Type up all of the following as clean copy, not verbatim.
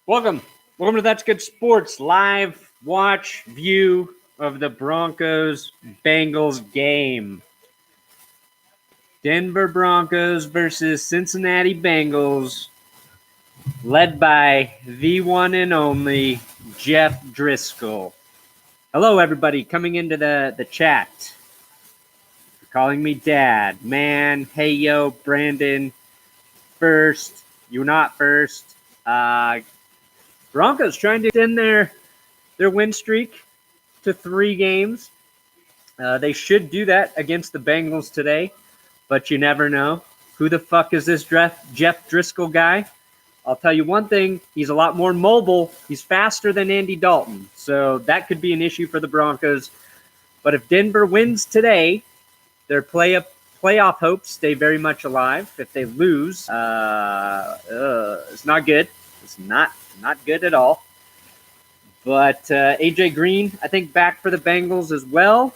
Welcome to That's Good Sports live watch view of the Broncos Bengals game. Denver Broncos versus Cincinnati Bengals, led by the one and only Jeff Driskel. Hello, everybody coming into the chat. You're calling me Dad, man. Hey, yo, Brandon. First, you're not first. Broncos trying to extend their win streak to 3 games. They should do that against the Bengals today, but you never know. Who the fuck is this Jeff Driskel guy? I'll tell you one thing. He's a lot more mobile. He's faster than Andy Dalton, so that could be an issue for the Broncos. But if Denver wins today, their playoff hopes stay very much alive. If they lose, it's not good. It's not good at all. But AJ Green, I think, back for the Bengals as well.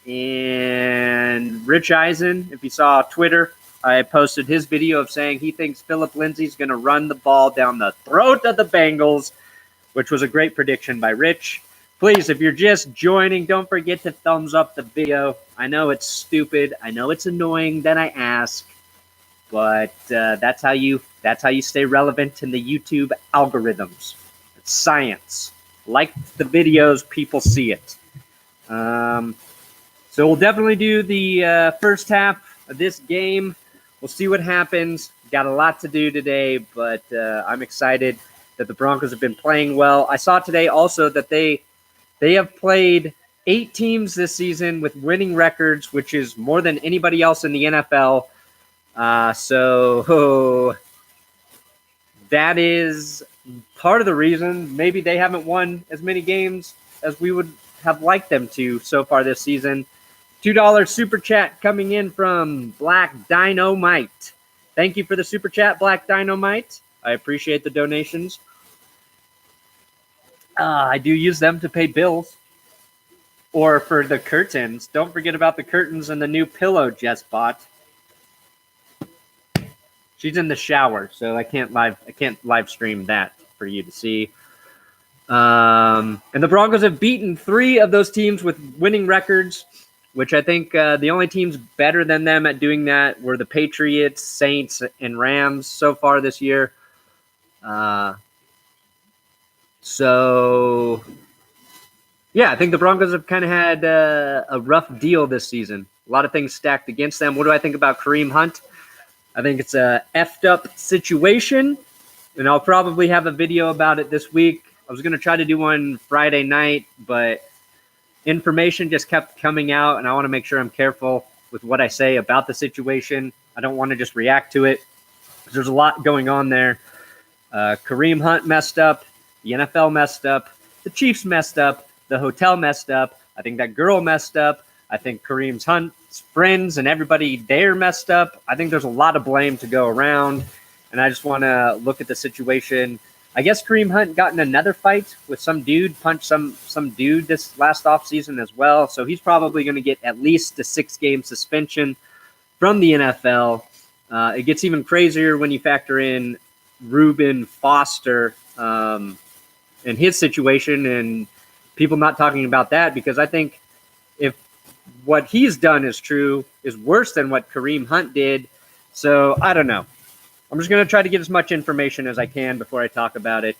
And Rich Eisen, if you saw Twitter, I posted his video of saying he thinks Phillip Lindsay is going to run the ball down the throat of the Bengals, which was a great prediction by Rich. Please, if you're just joining, don't forget to thumbs up the video. I know it's stupid. I know it's annoying that I ask, but that's how you stay relevant in the YouTube algorithms. It's science. Like the videos, people see it. So we'll definitely do the first half of this game. We'll see what happens. Got a lot to do today, but I'm excited that the Broncos have been playing well. I saw today also that they have played 8 teams this season with winning records, which is more than anybody else in the NFL. So that is part of the reason maybe they haven't won as many games as we would have liked them to so far this season. $2 super chat coming in from Black Dynamite. Thank you for the super chat, Black Dynamite. I appreciate the donations. I do use them to pay bills or for the curtains. Don't forget about the curtains and the new pillow Jess bought. She's in the shower, so I can't live stream that for you to see. And the Broncos have beaten 3 of those teams with winning records, which I think the only teams better than them at doing that were the Patriots, Saints, and Rams so far this year. So, yeah, I think the Broncos have kind of had a rough deal this season. A lot of things stacked against them. What do I think about Kareem Hunt? I think it's a effed up situation, and I'll probably have a video about it this week. I was going to try to do one Friday night, but information just kept coming out, and I want to make sure I'm careful with what I say about the situation. I don't want to just react to it. There's a lot going on there. Kareem Hunt messed up. The NFL messed up. The Chiefs messed up. The hotel messed up. I think that girl messed up. I think Kareem's Hunt's friends and everybody there messed up. I think there's a lot of blame to go around, and I just want to look at the situation. I guess Kareem Hunt got in another fight with some dude, punched some dude this last offseason as well, so he's probably going to get at least a 6-game suspension from the NFL. It gets even crazier when you factor in Reuben Foster and his situation and people not talking about that, because I think if what he's done is true, is worse than what Kareem Hunt did. So I don't know. I'm just going to try to get as much information as I can before I talk about it.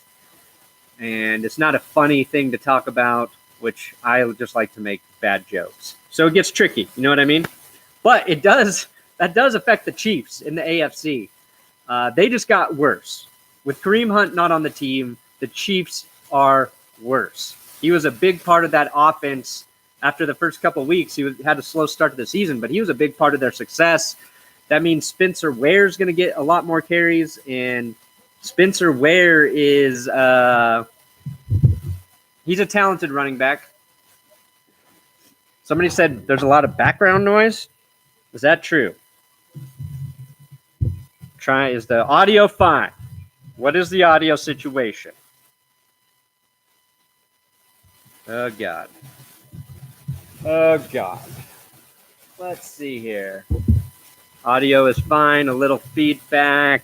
And it's not a funny thing to talk about, which I just like to make bad jokes. So it gets tricky. You know what I mean? But that does affect the Chiefs in the AFC. They just got worse. With Kareem Hunt not on the team, the Chiefs are worse. He was a big part of that offense. After the first couple of weeks, he had a slow start to the season, but he was a big part of their success. That means Spencer Ware is going to get a lot more carries, and Spencer Ware is he's a talented running back. Somebody said there's a lot of background noise. Is that true? Is the audio fine? What is the audio situation? Oh, God. Oh, God. Let's see here. Audio is fine. A little feedback.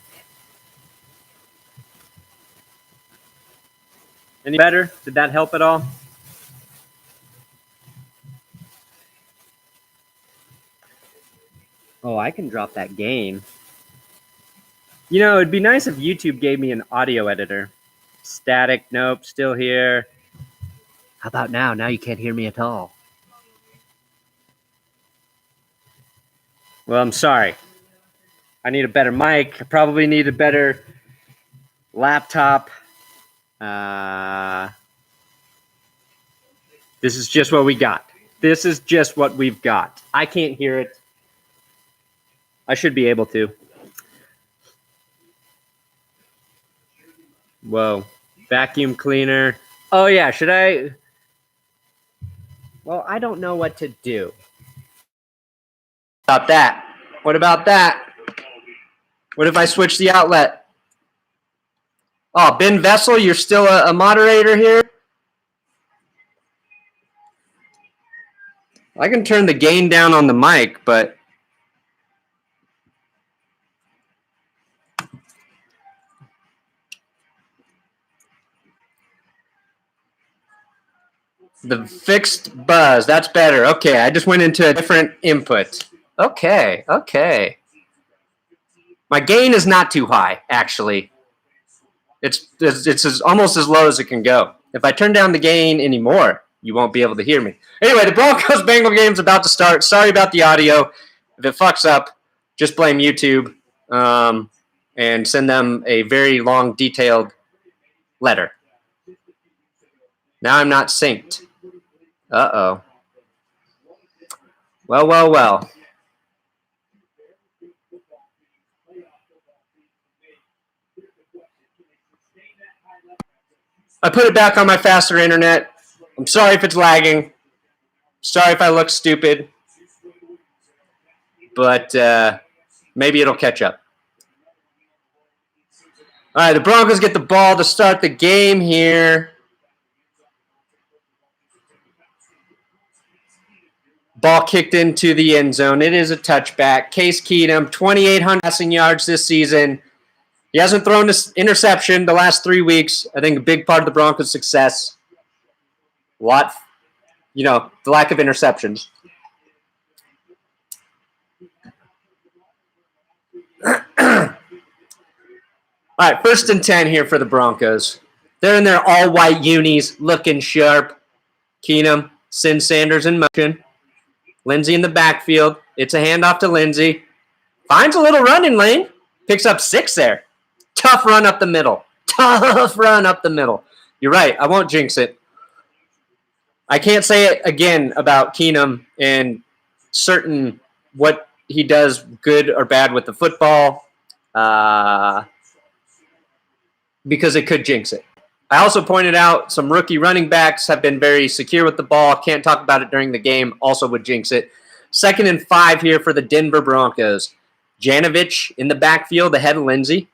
Any better? Did that help at all? Oh, I can drop that gain. You know, it'd be nice if YouTube gave me an audio editor. Static, nope, still here. How about now? Now you can't hear me at all. Well, I'm sorry. I need a better mic. I probably need a better laptop. This is just what we got. This is just what we've got. I can't hear it. I should be able to. Whoa. Vacuum cleaner. Oh, yeah. Should I? Well, I don't know what to do. About that? What about that? What if I switch the outlet? Oh, Ben Vessel, you're still a moderator here? I can turn the gain down on the mic, but the fixed buzz, that's better. Okay, I just went into a different input. Okay. My gain is not too high, actually. It's almost as low as it can go. If I turn down the gain anymore, you won't be able to hear me. Anyway, the Broncos-Bengals game is about to start. Sorry about the audio. If it fucks up, just blame YouTube and send them a very long, detailed letter. Now I'm not synced. Uh-oh. Well. I put it back on my faster internet. I'm sorry if it's lagging. Sorry if I look stupid. But maybe it'll catch up. All right, the Broncos get the ball to start the game here. Ball kicked into the end zone. It is a touchback. Case Keenum, 2,800 passing yards this season. He hasn't thrown this interception the last 3 weeks. I think a big part of the Broncos' success. The lack of interceptions. All right, 1st and 10 here for the Broncos. They're in their all-white unis, looking sharp. Keenum sends Sanders in motion. Lindsay in the backfield. It's a handoff to Lindsay. Finds a little running lane. Picks up 6 there. Tough run up the middle. You're right. I won't jinx it. I can't say it again about Keenum and certain what he does good or bad with the football because it could jinx it. I also pointed out some rookie running backs have been very secure with the ball. Can't talk about it during the game. Also would jinx it. 2nd and 5 here for the Denver Broncos. Janovich in the backfield ahead of Lindsay.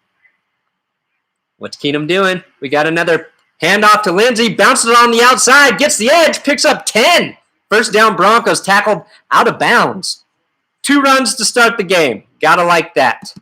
What's Keenum doing? We got another handoff to Lindsay. Bounces it on the outside. Gets the edge. Picks up 10. 1st down Broncos tackled out of bounds. 2 runs to start the game. Gotta like that.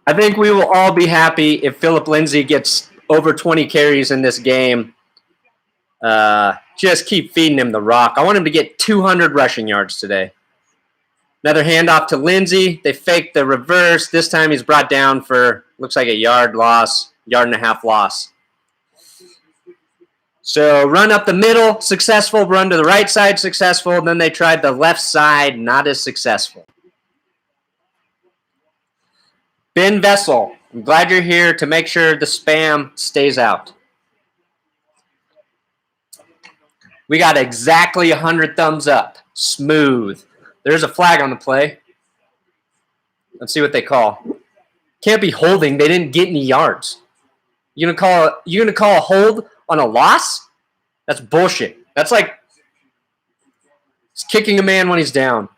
I think we will all be happy if Phillip Lindsay gets over 20 carries in this game. Just keep feeding him the rock. I want him to get 200 rushing yards today. Another handoff to Lindsay. They faked the reverse. This time he's brought down for, looks like a yard and a half loss. So run up the middle, successful. Run to the right side, successful. Then they tried the left side, not as successful. Ben Vessel, I'm glad you're here to make sure the spam stays out. We got exactly 100 thumbs up. Smooth. There's a flag on the play. Let's see what they call. Can't be holding. They didn't get any yards. You gonna call a hold on a loss? That's bullshit. That's like it's kicking a man when he's down.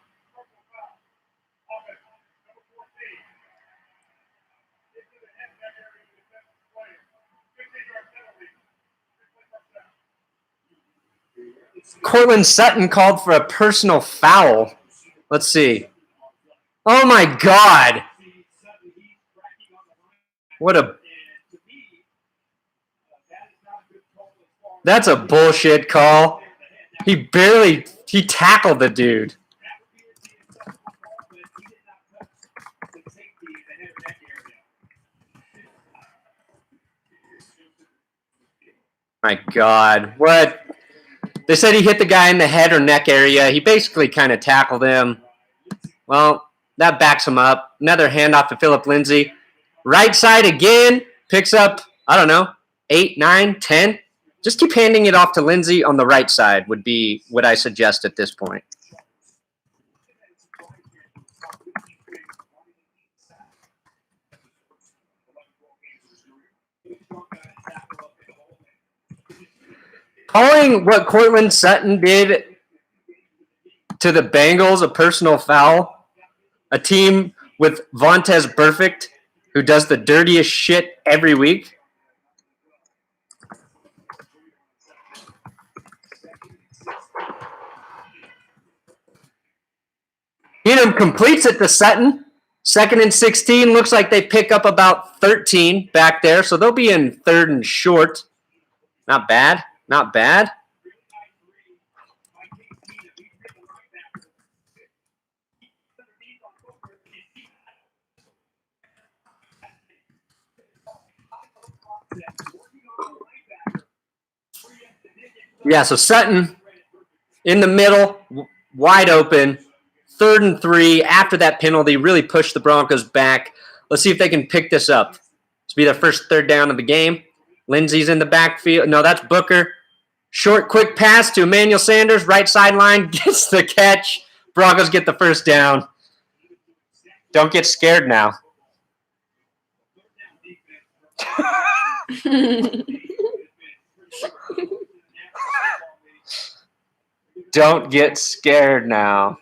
Courtland Sutton called for a personal foul. Let's see. Oh, my God. That's a bullshit call. He tackled the dude. My God. What? They said he hit the guy in the head or neck area. He basically kind of tackled him. Well, that backs him up. Another handoff to Phillip Lindsay. Right side again. Picks up, 8, 9, 10. Just keep handing it off to Lindsay on the right side would be what I suggest at this point. Calling what Courtland Sutton did to the Bengals a personal foul, a team with Vontaze Burfict, who does the dirtiest shit every week. Keenum completes it to Sutton. 2nd and 16. Looks like they pick up about 13 back there, so they'll be in 3rd and short. Not bad. Not bad. Yeah, so Sutton in the middle, wide open, 3rd and 3. After that penalty, really pushed the Broncos back. Let's see if they can pick this up. This will be their first 3rd down of the game. Lindsay's in the backfield. No, that's Booker. Short, quick pass to Emmanuel Sanders. Right sideline gets the catch. Broncos get the 1st down. Don't get scared now. Don't get scared now.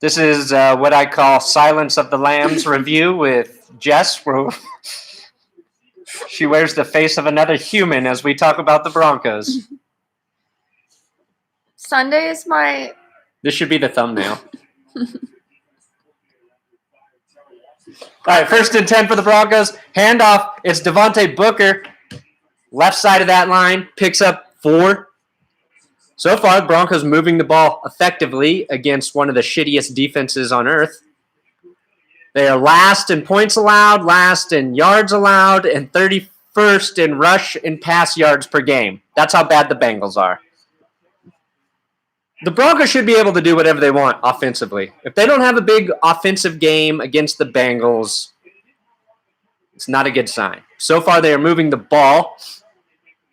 This is what I call Silence of the Lambs review with Jess, where she wears the face of another human as we talk about the Broncos. Sunday is my... This should be the thumbnail. All right, 1st and 10 for the Broncos. Handoff. It's Devontae Booker. Left side of that line. Picks up 4. So far, the Broncos moving the ball effectively against one of the shittiest defenses on earth. They are last in points allowed, last in yards allowed, and 31st in rush and pass yards per game. That's how bad the Bengals are. The Broncos should be able to do whatever they want offensively. If they don't have a big offensive game against the Bengals, it's not a good sign. So far, they are moving the ball,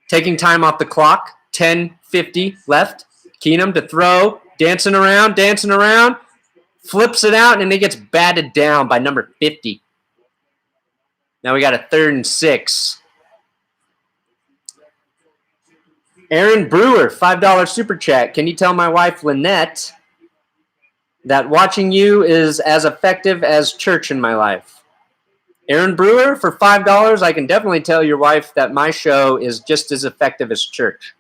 taking time off the clock. 10:50 left. Keenum to throw, dancing around, flips it out, and it gets batted down by number 50. Now we got a 3rd and 6. Aaron Brewer, $5 super chat. Can you tell my wife, Lynette, that watching you is as effective as church in my life? Aaron Brewer, for $5, I can definitely tell your wife that my show is just as effective as church.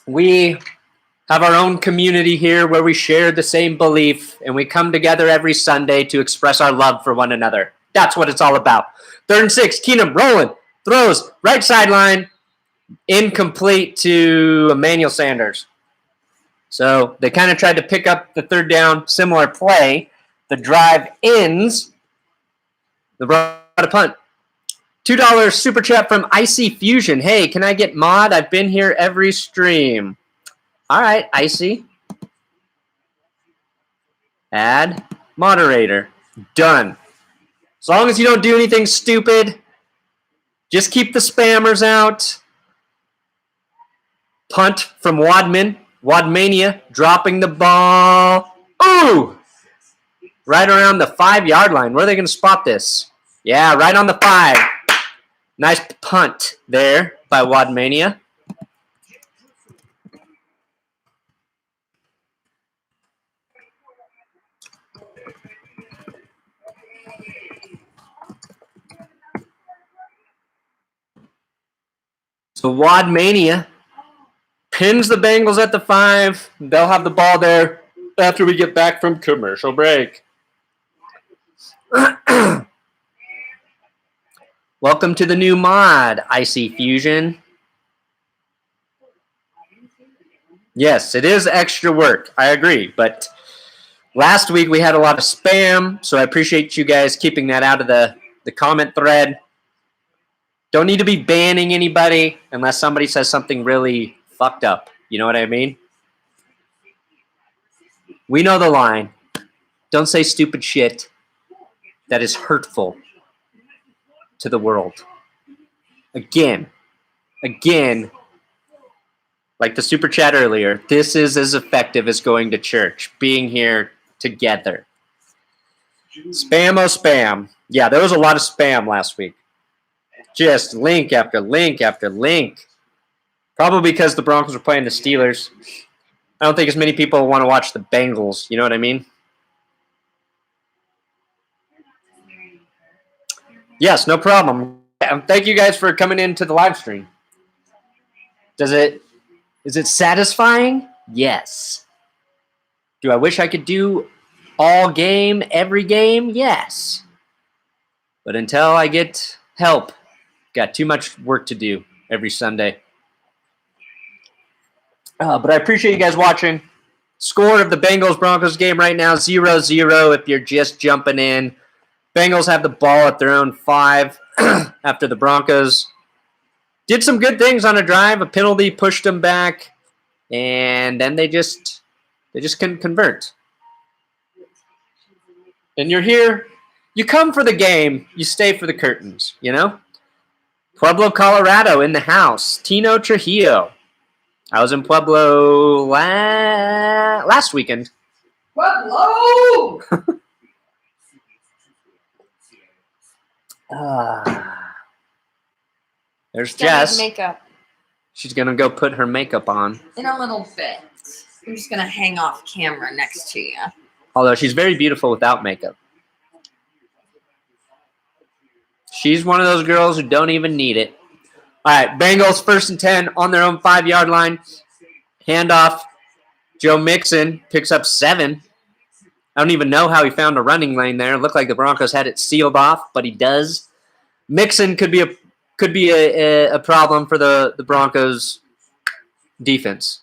We have our own community here where we share the same belief, and we come together every Sunday to express our love for one another. That's what it's all about. 3rd and 6, Keenum rolling, throws, right sideline, incomplete to Emmanuel Sanders. So they kind of tried to pick up the 3rd down, similar play. The drive ends. The run a punt. $2 super chat from Icy Fusion. Hey, can I get mod? I've been here every stream. All right, Icy. Add moderator. Done. As long as you don't do anything stupid, just keep the spammers out. Punt from Wadman. Wadmania dropping the ball. Ooh! Right around the 5-yard line. Where are they going to spot this? Yeah, right on the 5. Nice punt there by Wadmania. So Wad Mania pins the Bengals at the 5. They'll have the ball there after we get back from commercial break. Welcome to the new mod, Icy Fusion. Yes, it is extra work. I agree. But last week we had a lot of spam, so I appreciate you guys keeping that out of the comment thread. Don't need to be banning anybody unless somebody says something really fucked up. You know what I mean? We know the line. Don't say stupid shit that is hurtful to the world. Again, like the super chat earlier, this is as effective as going to church, being here together. Spam, oh spam. Yeah, there was a lot of spam last week. Just link after link after link. Probably because the Broncos were playing the Steelers. I don't think as many people want to watch the Bengals. You know what I mean? Yes, no problem. Thank you guys for coming into the live stream. Is it satisfying? Yes. Do I wish I could do all game, every game? Yes. But until I get help, got too much work to do every Sunday. But I appreciate you guys watching. Score of the Bengals-Broncos game right now, 0-0 if you're just jumping in. Bengals have the ball at their own 5 after the Broncos did some good things on a drive. A penalty pushed them back, and then they just couldn't convert. And you're here. You come for the game. You stay for the curtains, you know? Pueblo, Colorado in the house. Tino Trujillo. I was in Pueblo last weekend. Pueblo! There's Jess. Makeup. She's going to go put her makeup on. In a little bit. I'm just going to hang off camera next to you. Although she's very beautiful without makeup. She's one of those girls who don't even need it. All right, Bengals 1st and 10 on their own 5-yard line. Handoff. Joe Mixon picks up 7. I don't even know how he found a running lane there. It looked like the Broncos had it sealed off, but he does. Mixon could be a problem for the Broncos defense.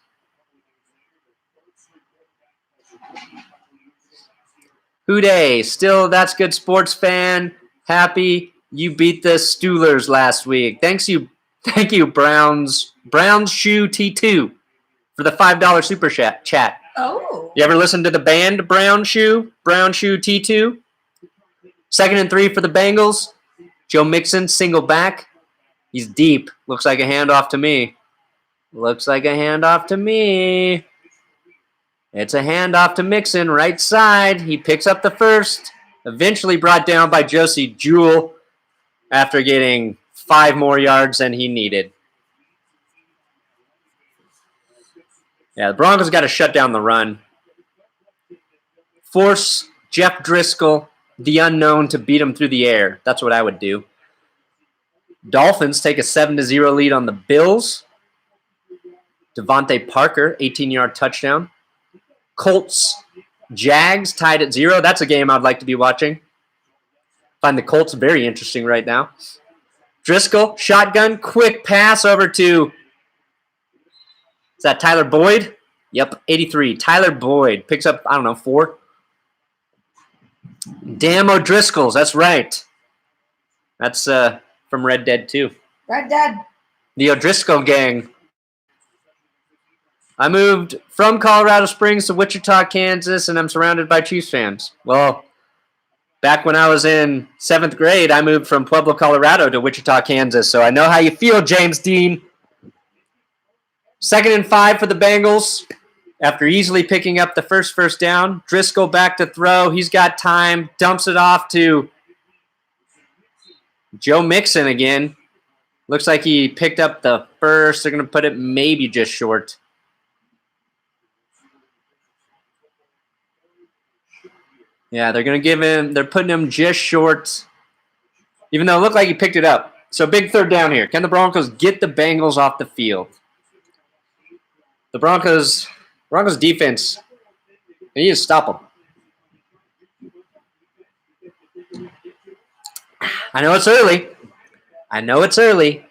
Hooday, still That's Good Sports fan. Happy you beat the Steelers last week. Thank you, Browns Shoe T2 for the $5 super chat. Oh. You ever listen to the band Brown Shoe T2? 2nd and 3 for the Bengals. Joe Mixon, single back. He's deep. Looks like a handoff to me. It's a handoff to Mixon, right side. He picks up the first. Eventually brought down by Josie Jewell after getting 5 more yards than he needed. Yeah, the Broncos got to shut down the run. Force Jeff Driskel, the unknown, to beat him through the air. That's what I would do. Dolphins take a 7-0 lead on the Bills. Devontae Parker, 18-yard touchdown. Colts, Jags tied at 0. That's a game I'd like to be watching. Find the Colts very interesting right now. Driskel, shotgun, quick pass over to... Is that Tyler Boyd? Yep, 83. Tyler Boyd picks up, 4. Damn O'Driscolls, that's right. That's from Red Dead 2. Red Dead. The O'Driscoll gang. I moved from Colorado Springs to Wichita, Kansas, and I'm surrounded by Chiefs fans. Well, back when I was in 7th grade, I moved from Pueblo, Colorado to Wichita, Kansas, so I know how you feel, James Dean. 2nd and 5 for the Bengals. After easily picking up the first down, Driskel back to throw. He's got time, dumps it off to Joe Mixon again. Looks like he picked up the first. They're going to put it maybe just short. Yeah, they're going to give him, they're putting him just short, even though it looked like he picked it up. So big third down here. Can the Broncos get the Bengals off the field? The Broncos defense, they need to stop them. I know it's early,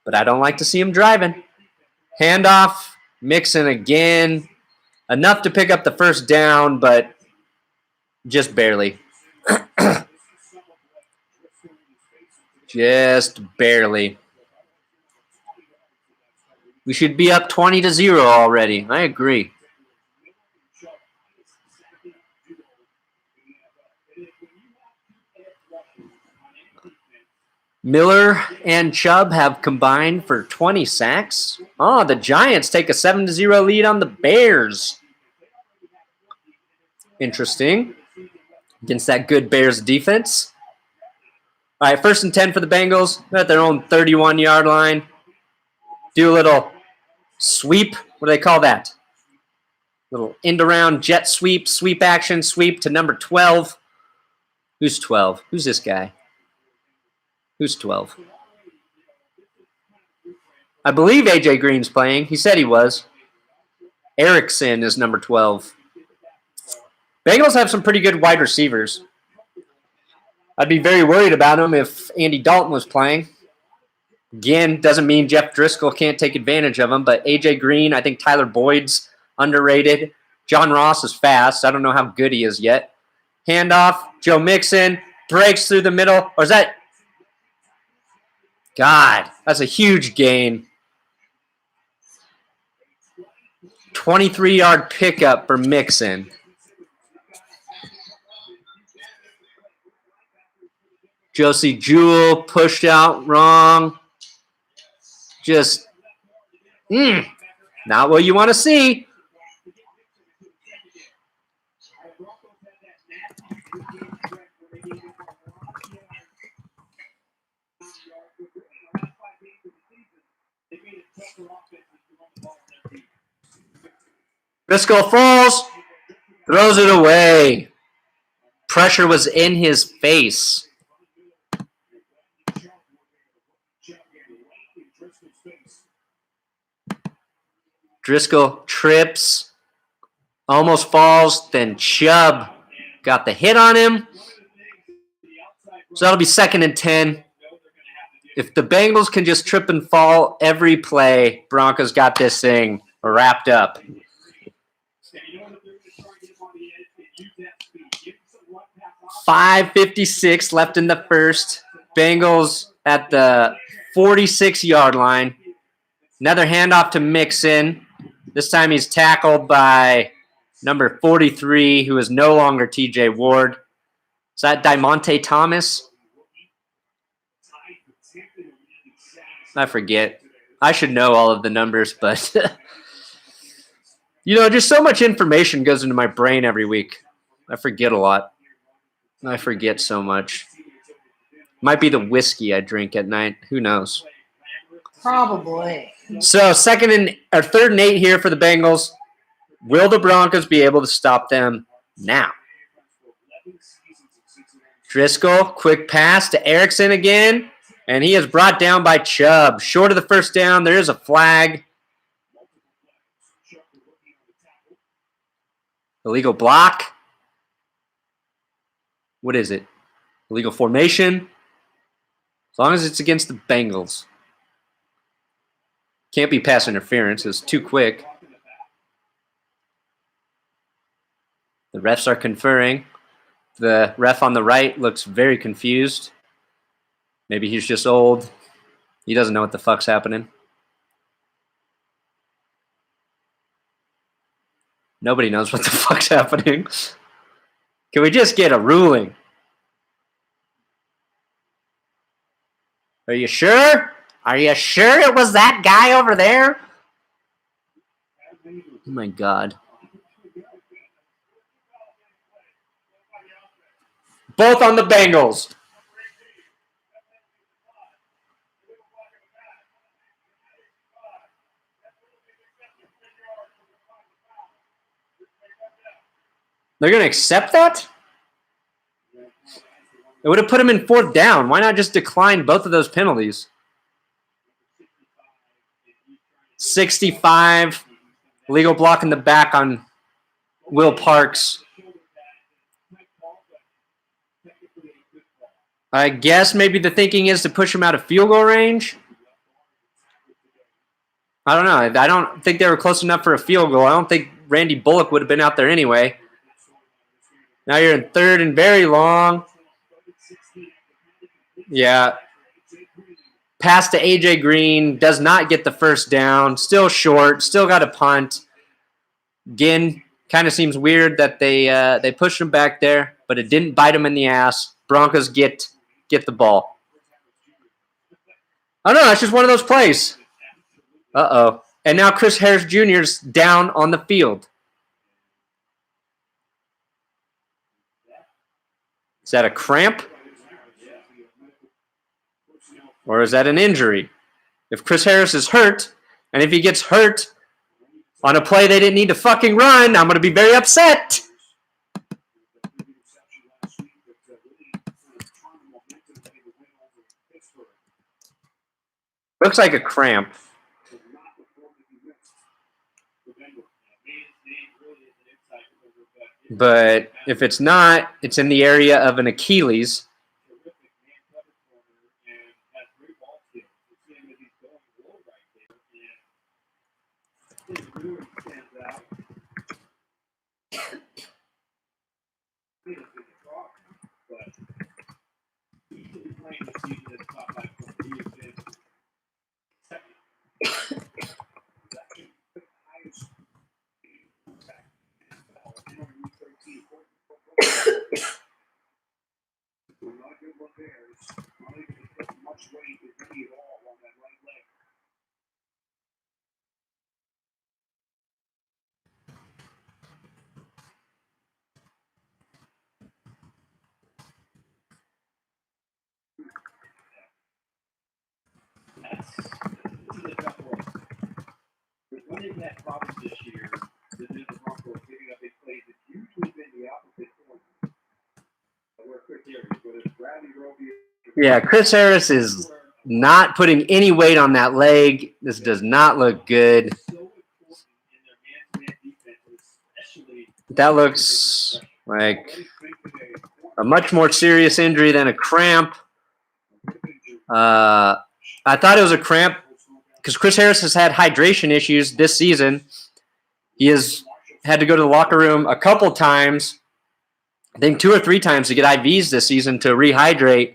but I don't like to see him driving. Handoff, Mixon again. Enough to pick up the first down, but just barely. Just barely. We should be up 20-0 already. I agree. Miller and Chubb have combined for 20 sacks. Oh, the Giants take a 7-0 lead on the Bears. Interesting. Against that good Bears defense. All right, 1st and 10 for the Bengals. They're at their own 31-yard line. Do a little sweep. What do they call that? Little end-around jet sweep, sweep action, sweep to number 12. Who's 12? Who's this guy? Who's 12? I believe A.J. Green's playing. He said he was. Erickson is number 12. Bengals have some pretty good wide receivers. I'd be very worried about him if Andy Dalton was playing. Again, doesn't mean Jeff Driskel can't take advantage of him, but A.J. Green, I think Tyler Boyd's underrated. John Ross is fast. I don't know how good he is yet. Handoff, Joe Mixon, breaks through the middle. Or is that... God, that's a huge gain. 23-yard pickup for Mixon. Josie Jewell pushed out wrong. Just, not what you want to see. Driskel falls, throws it away. Pressure was in his face. Driskel trips, almost falls, then Chubb got the hit on him. So that'll be 2nd and 10. If the Bengals can just trip and fall every play, Broncos got this thing wrapped up. .556 left in the first. Bengals at the 46-yard line. Another handoff to Mixon. This time he's tackled by number 43, who is no longer T.J. Ward. Is that Diamante Thomas? I forget. I should know all of the numbers, but just so much information goes into my brain every week. I forget a lot. I forget so much. Might be the whiskey I drink at night. Who knows? Probably. So 3rd and 8 here for the Bengals. Will the Broncos be able to stop them now? Driskel, quick pass to Erickson again, and he is brought down by Chubb. Short of the first down, there is a flag. Illegal block. What is it? Illegal formation. As long as it's against the Bengals. Can't be pass interference. It's too quick. The refs are conferring. The ref on the right looks very confused. Maybe he's just old. He doesn't know what the fuck's happening. Nobody knows what the fuck's happening. Can we just get a ruling? Are you sure? Are you sure it was that guy over there? Oh my God. Both on the Bengals. They're going to accept that? It would have put him in 4th down. Why not just decline both of those penalties? 65. Legal block in the back on Will Parks. I guess maybe the thinking is to push him out of field goal range. I don't know. I don't think they were close enough for a field goal. I don't think Randy Bullock would have been out there anyway. Now you're in 3rd and very long. Yeah. Pass to A.J. Green. Does not get the 1st down. Still short. Still got a punt. Again, kind of seems weird that they pushed him back there, but it didn't bite him in the ass. Broncos get the ball. I don't know. It's just one of those plays. Uh-oh. And now Chris Harris Jr. is down on the field. Is that a cramp? Or is that an injury? If Chris Harris is hurt, and if he gets hurt on a play they didn't need to fucking run, I'm going to be very upset. Looks like a cramp. But if it's not, it's in the area of an Achilles. Yeah, Chris Harris is not putting any weight on that leg. This does not look good. That looks like a much more serious injury than a cramp. I thought it was a cramp because Chris Harris has had hydration issues this season. He has had to go to the locker room a couple times, I think 2 or 3 times to get IVs this season to rehydrate.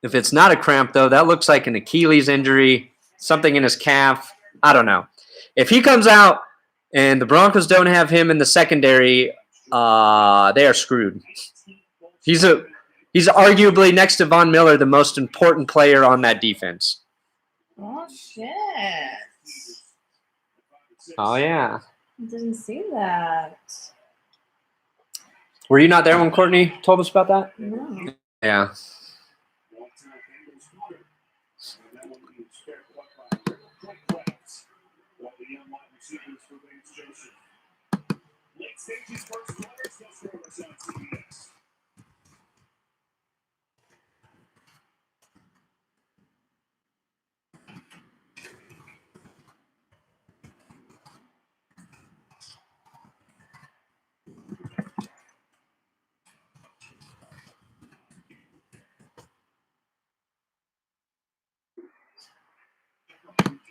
If it's not a cramp, though, that looks like an Achilles injury, something in his calf. I don't know. If he comes out and the Broncos don't have him in the secondary, they are screwed. He's arguably next to Von Miller, the most important player on that defense. Oh, shit. Oh, yeah. I didn't see that. Were you not there when Courtney told us about that? No. Yeah.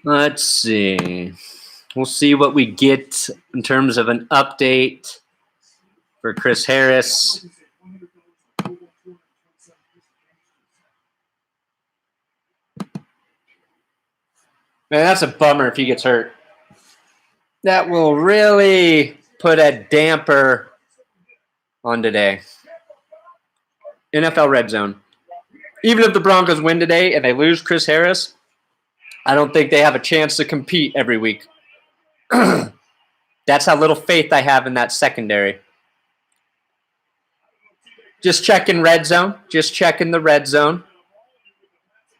Let's see. We'll see what we get in terms of an update for Chris Harris. Man, that's a bummer if he gets hurt. That will really put a damper on today. NFL Red Zone. Even if the Broncos win today and they lose Chris Harris, I don't think they have a chance to compete every week. That's how little faith I have in that secondary. Just checking red zone. Just checking the red zone.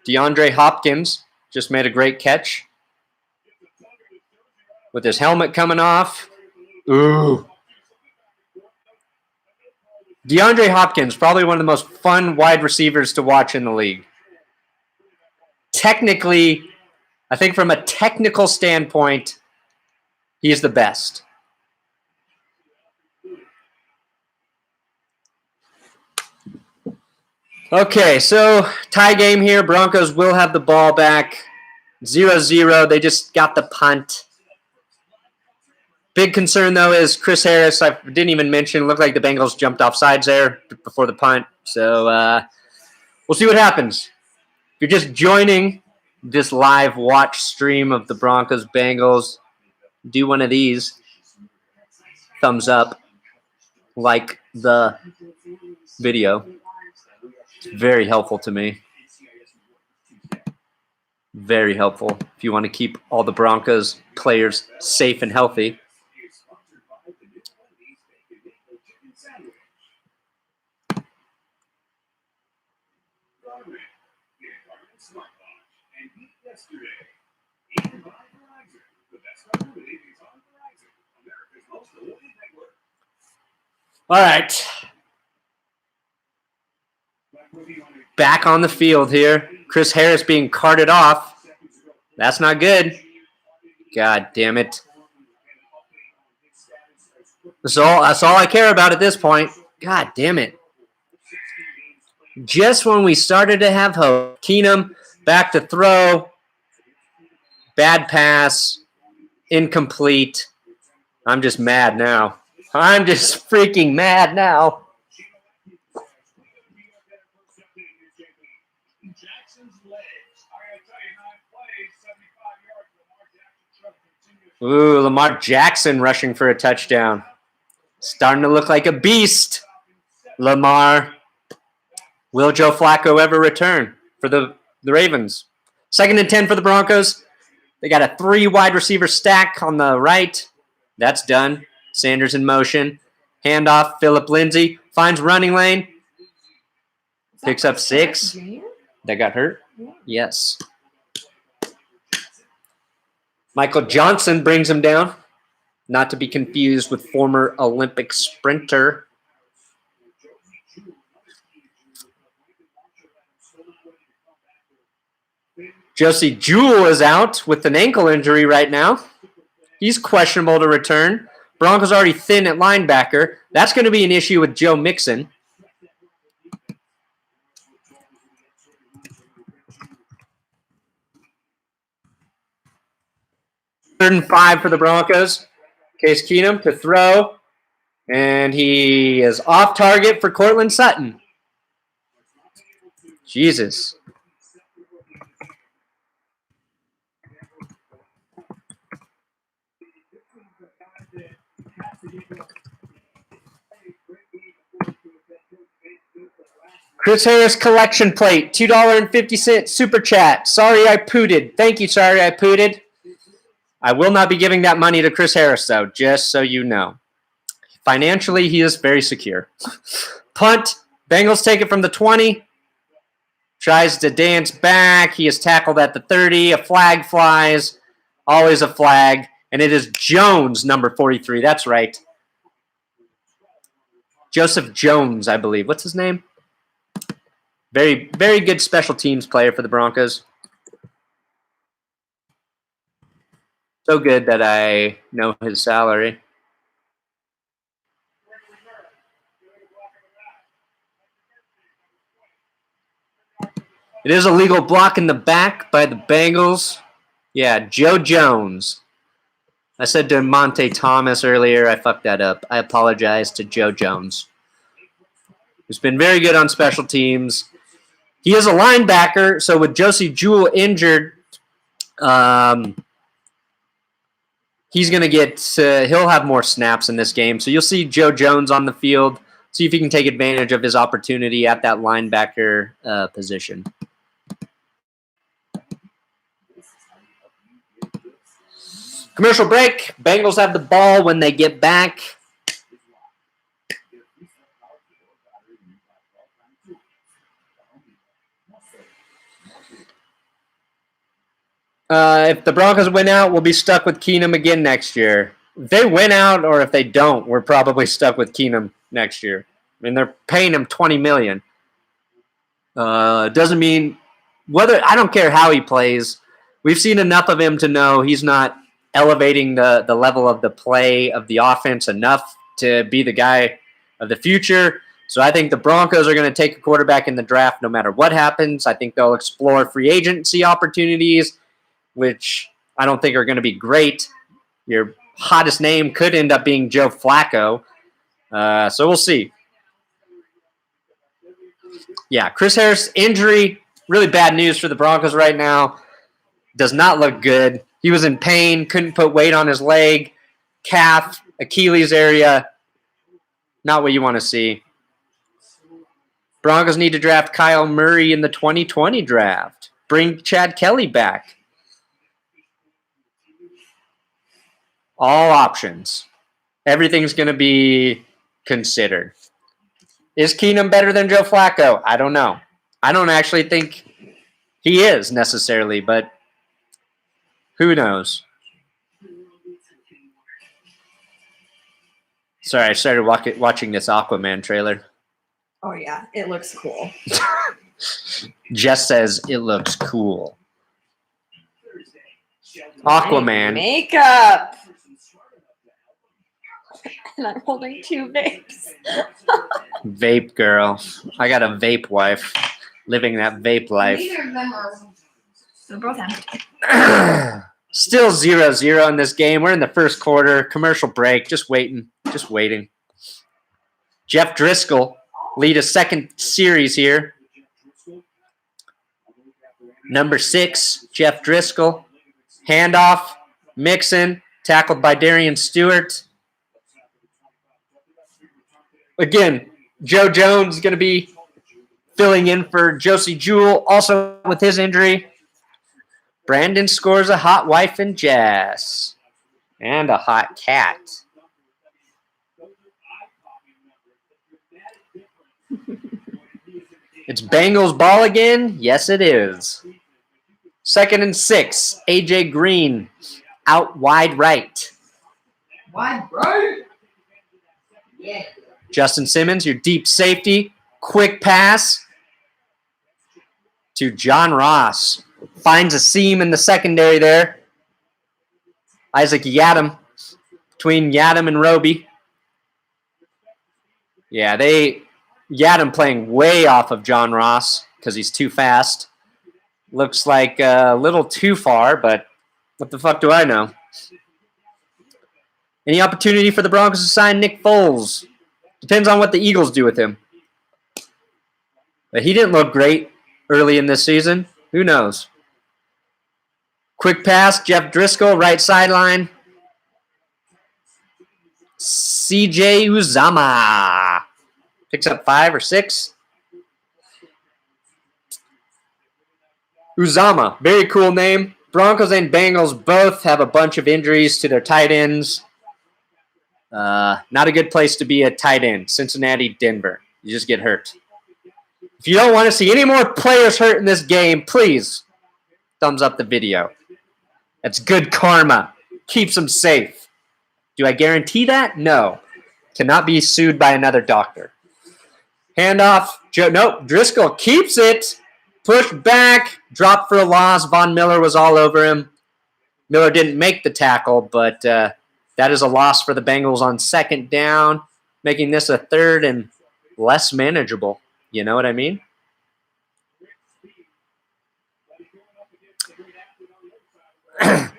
DeAndre Hopkins just made a great catch. With his helmet coming off. Ooh. DeAndre Hopkins, probably one of the most fun wide receivers to watch in the league. Technically, I think from a technical standpoint, he's the best. Okay, so tie game here. Broncos will have the ball back. 0-0. They just got the punt. Big concern, though, is Chris Harris. I didn't even mention. Looked like the Bengals jumped off sides there before the punt. So we'll see what happens. If you're just joining this live watch stream of the Broncos-Bengals, do one of these. Thumbs up. Like the video. It's very helpful to me. Very helpful if you want to keep all the Broncos players safe and healthy. All right. Back on the field here. Chris Harris being carted off. That's not good. God damn it. That's all I care about at this point. God damn it. Just when we started to have hope. Keenum back to throw. Bad pass. Incomplete. I'm just mad now. I'm just freaking mad now. Ooh, Lamar Jackson rushing for a touchdown. Starting to look like a beast. Lamar. Will Joe Flacco ever return for the Ravens? 2nd and 10 for the Broncos. They got a 3 wide receiver stack on the right. That's done. Sanders in motion. Handoff, Phillip Lindsay. Finds running lane. Picks up 6. That got hurt? Yes. Michael Johnson brings him down. Not to be confused with former Olympic sprinter. Josie Jewell is out with an ankle injury right now. He's questionable to return. Broncos already thin at linebacker. That's going to be an issue with Joe Mixon. Third and 5 for the Broncos. Case Keenum to throw. And he is off target for Courtland Sutton. Jesus. Chris Harris collection plate, $2.50 super chat. Sorry I pooted. Thank you, sorry I pooted. I will not be giving that money to Chris Harris, though, just so you know. Financially, he is very secure. Punt. Bengals take it from the 20. Tries to dance back. He is tackled at the 30. A flag flies. Always a flag. And it is Jones, number 43. That's right. Joseph Jones, I believe. What's his name? Very, very good special teams player for the Broncos. So good that I know his salary. It is a legal block in the back by the Bengals. Yeah, Joe Jones. I said to Monte Thomas earlier. I fucked that up. I apologize to Joe Jones, who's been very good on special teams. He is a linebacker, so with Josie Jewell injured, he's going to get he'll have more snaps in this game. So you'll see Joe Jones on the field. See if he can take advantage of his opportunity at that linebacker position. Commercial break. Bengals have the ball when they get back. If the Broncos win out, we'll be stuck with Keenum again next year. If they win out or if they don't, we're probably stuck with Keenum next year. I mean, they're paying him $20 million. Doesn't mean I don't care how he plays. We've seen enough of him to know he's not elevating the level of the play of the offense enough to be the guy of the future. So I think the Broncos are going to take a quarterback in the draft no matter what happens. I think they'll explore free agency opportunities, which I don't think are going to be great. Your hottest name could end up being Joe Flacco. So we'll see. Yeah, Chris Harris injury, really bad news for the Broncos right now. Does not look good. He was in pain, couldn't put weight on his leg, calf, Achilles area. Not what you want to see. Broncos need to draft Kyle Murray in the 2020 draft. Bring Chad Kelly back. All options. Everything's going to be considered. Is Keenum better than Joe Flacco? I don't know. I don't actually think he is necessarily, but who knows? Sorry, I started watching this Aquaman trailer. Oh, yeah. It looks cool. Jess says it looks cool. Aquaman. Makeup. And I'm holding 2 vapes. Vape girl. I got a vape wife living that vape life. Neither of them are. They're both empty. Still 0-0 in this game. We're in the first quarter. Commercial break. Just waiting. Jeff Driskel lead a second series here. Number 6, Jeff Driskel. Handoff. Mixon. Tackled by Darian Stewart. Again, Joe Jones is going to be filling in for Josie Jewell, also with his injury. Brandon scores a hot wife and Jess. And a hot cat. It's Bengals ball again? Yes, it is. 2nd and 6. A.J. Green out wide right. Wide right? Yeah. Justin Simmons, your deep safety. Quick pass to John Ross. Finds a seam in the secondary there. Isaac Yiadom between Yiadom and Roby. Yeah, Yiadom playing way off of John Ross because he's too fast. Looks like a little too far, but what the fuck do I know? Any opportunity for the Broncos to sign Nick Foles? Depends on what the Eagles do with him. But he didn't look great early in this season. Who knows? Quick pass, Jeff Driskel, right sideline. CJ Uzama. Picks up 5 or 6. Uzama, very cool name. Broncos and Bengals both have a bunch of injuries to their tight ends. Not a good place to be a tight end. Cincinnati, Denver. You just get hurt. If you don't want to see any more players hurt in this game, please thumbs up the video. That's good karma. Keeps them safe. Do I guarantee that? No. Cannot be sued by another doctor. Handoff. Nope. Driskel keeps it. Push back. Drop for a loss. Von Miller was all over him. Miller didn't make the tackle, but that is a loss for the Bengals on 2nd down, making this a 3rd and less manageable. You know what I mean?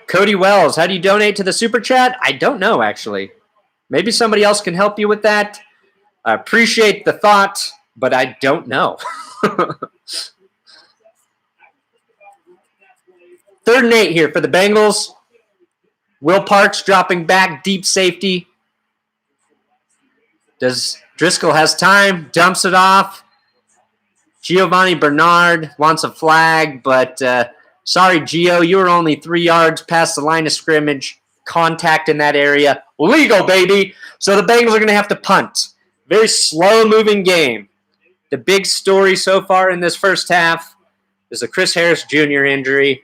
Cody Wells, how do you donate to the Super Chat? I don't know, actually. Maybe somebody else can help you with that. I appreciate the thought, but I don't know. 3rd and 8 here for the Bengals. Will Parks dropping back, deep safety. Driskel has time, dumps it off. Giovanni Bernard wants a flag, but sorry, Gio, you were only 3 yards past the line of scrimmage. Contact in that area. Legal, baby. So the Bengals are going to have to punt. Very slow-moving game. The big story so far in this first half is the Chris Harris Jr. injury.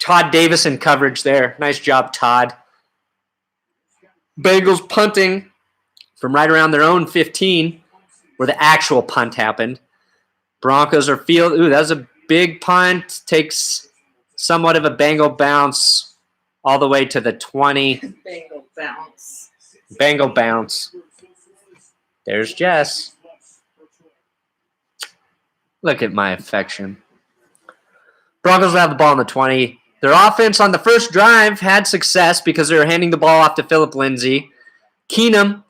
Todd Davis in coverage there. Nice job, Todd. Bengals punting from right around their own 15, where the actual punt happened. Broncos are field. Ooh, that was a big punt. Takes somewhat of a Bengal bounce all the way to the 20. Bengal bounce. Bengal bounce. There's Jess. Look at my affection. Broncos will have the ball on the 20. Their offense on the first drive had success because they were handing the ball off to Phillip Lindsay. Keenum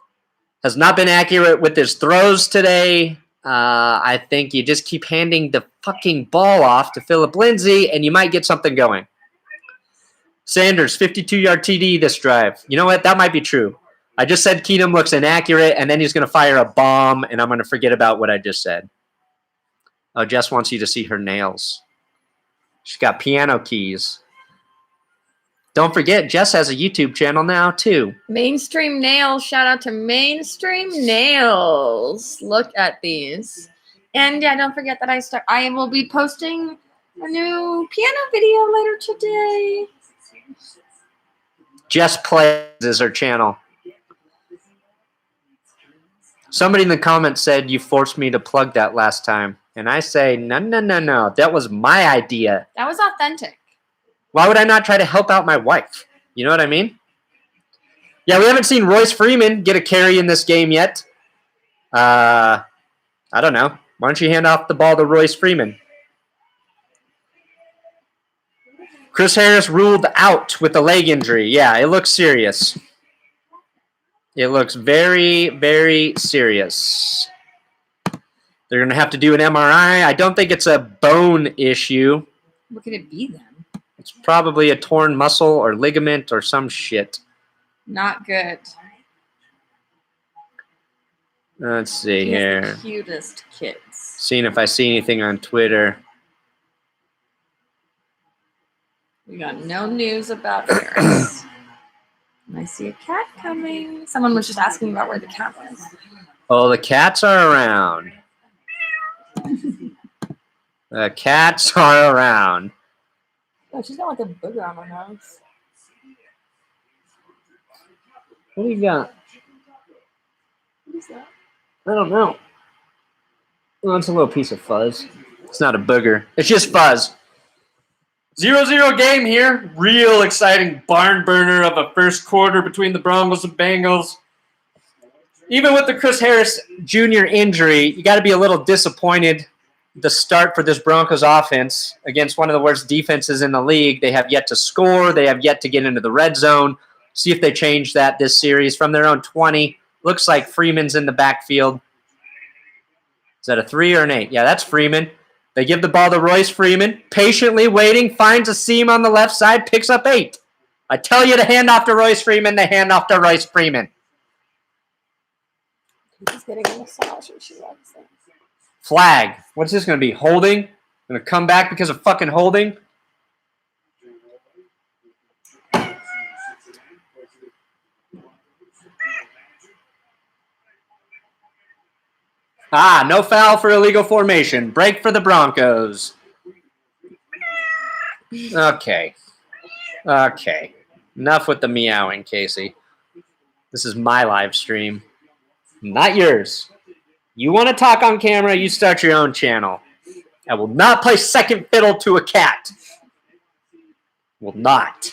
has not been accurate with his throws today. I think you just keep handing the fucking ball off to Phillip Lindsay, and you might get something going. Sanders, 52-yard TD this drive. You know what? That might be true. I just said Keenum looks inaccurate, and then he's going to fire a bomb, and I'm going to forget about what I just said. Oh, Jess wants you to see her nails. She's got piano keys. Don't forget, Jess has a YouTube channel now, too. Mainstream Nails. Shout out to Mainstream Nails. Look at these. And yeah, don't forget that I will be posting a new piano video later today. Jess Plays is her channel. Somebody in the comments said you forced me to plug that last time. And I say, no. That was my idea. That was authentic. Why would I not try to help out my wife? You know what I mean? Yeah, we haven't seen Royce Freeman get a carry in this game yet. I don't know. Why don't you hand off the ball to Royce Freeman? Chris Harris ruled out with a leg injury. Yeah, it looks serious. It looks very, very serious. They're going to have to do an MRI. I don't think it's a bone issue. What could it be then? It's probably a torn muscle or ligament or some shit. Not good. Let's see He has here. the cutest kids. Seeing if I see anything on Twitter. We got no news about Harris. And I see a cat coming. Someone was just asking about where the cat was. Oh, the cats are around. The cats are around. Oh, she's got like a booger on her nose. What do you got? What is that? I don't know. Oh, it's a little piece of fuzz. It's not a booger. It's just fuzz. 0-0 game here. Real exciting barn burner of a first quarter between the Broncos and Bengals. Even with the Chris Harris Jr. injury, you got to be a little disappointed. The start for this Broncos offense against one of the worst defenses in the league. They have yet to score. They have yet to get into the red zone. See if they change that this series from their own 20. Looks like Freeman's in the backfield. Is that a 3 or an 8? Yeah, that's Freeman. They give the ball to Royce Freeman. Patiently waiting. Finds a seam on the left side. Picks up 8. I tell you to hand off to Royce Freeman. They hand off to Royce Freeman. He's getting a massage and she likes it. Flag. What's this going to be? Holding? Going to come back because of fucking holding? No foul for illegal formation. Break for the Broncos. Okay. Enough with the meowing, Casey. This is my live stream, not yours. You want to talk on camera, you start your own channel. I will not play second fiddle to a cat. Will not.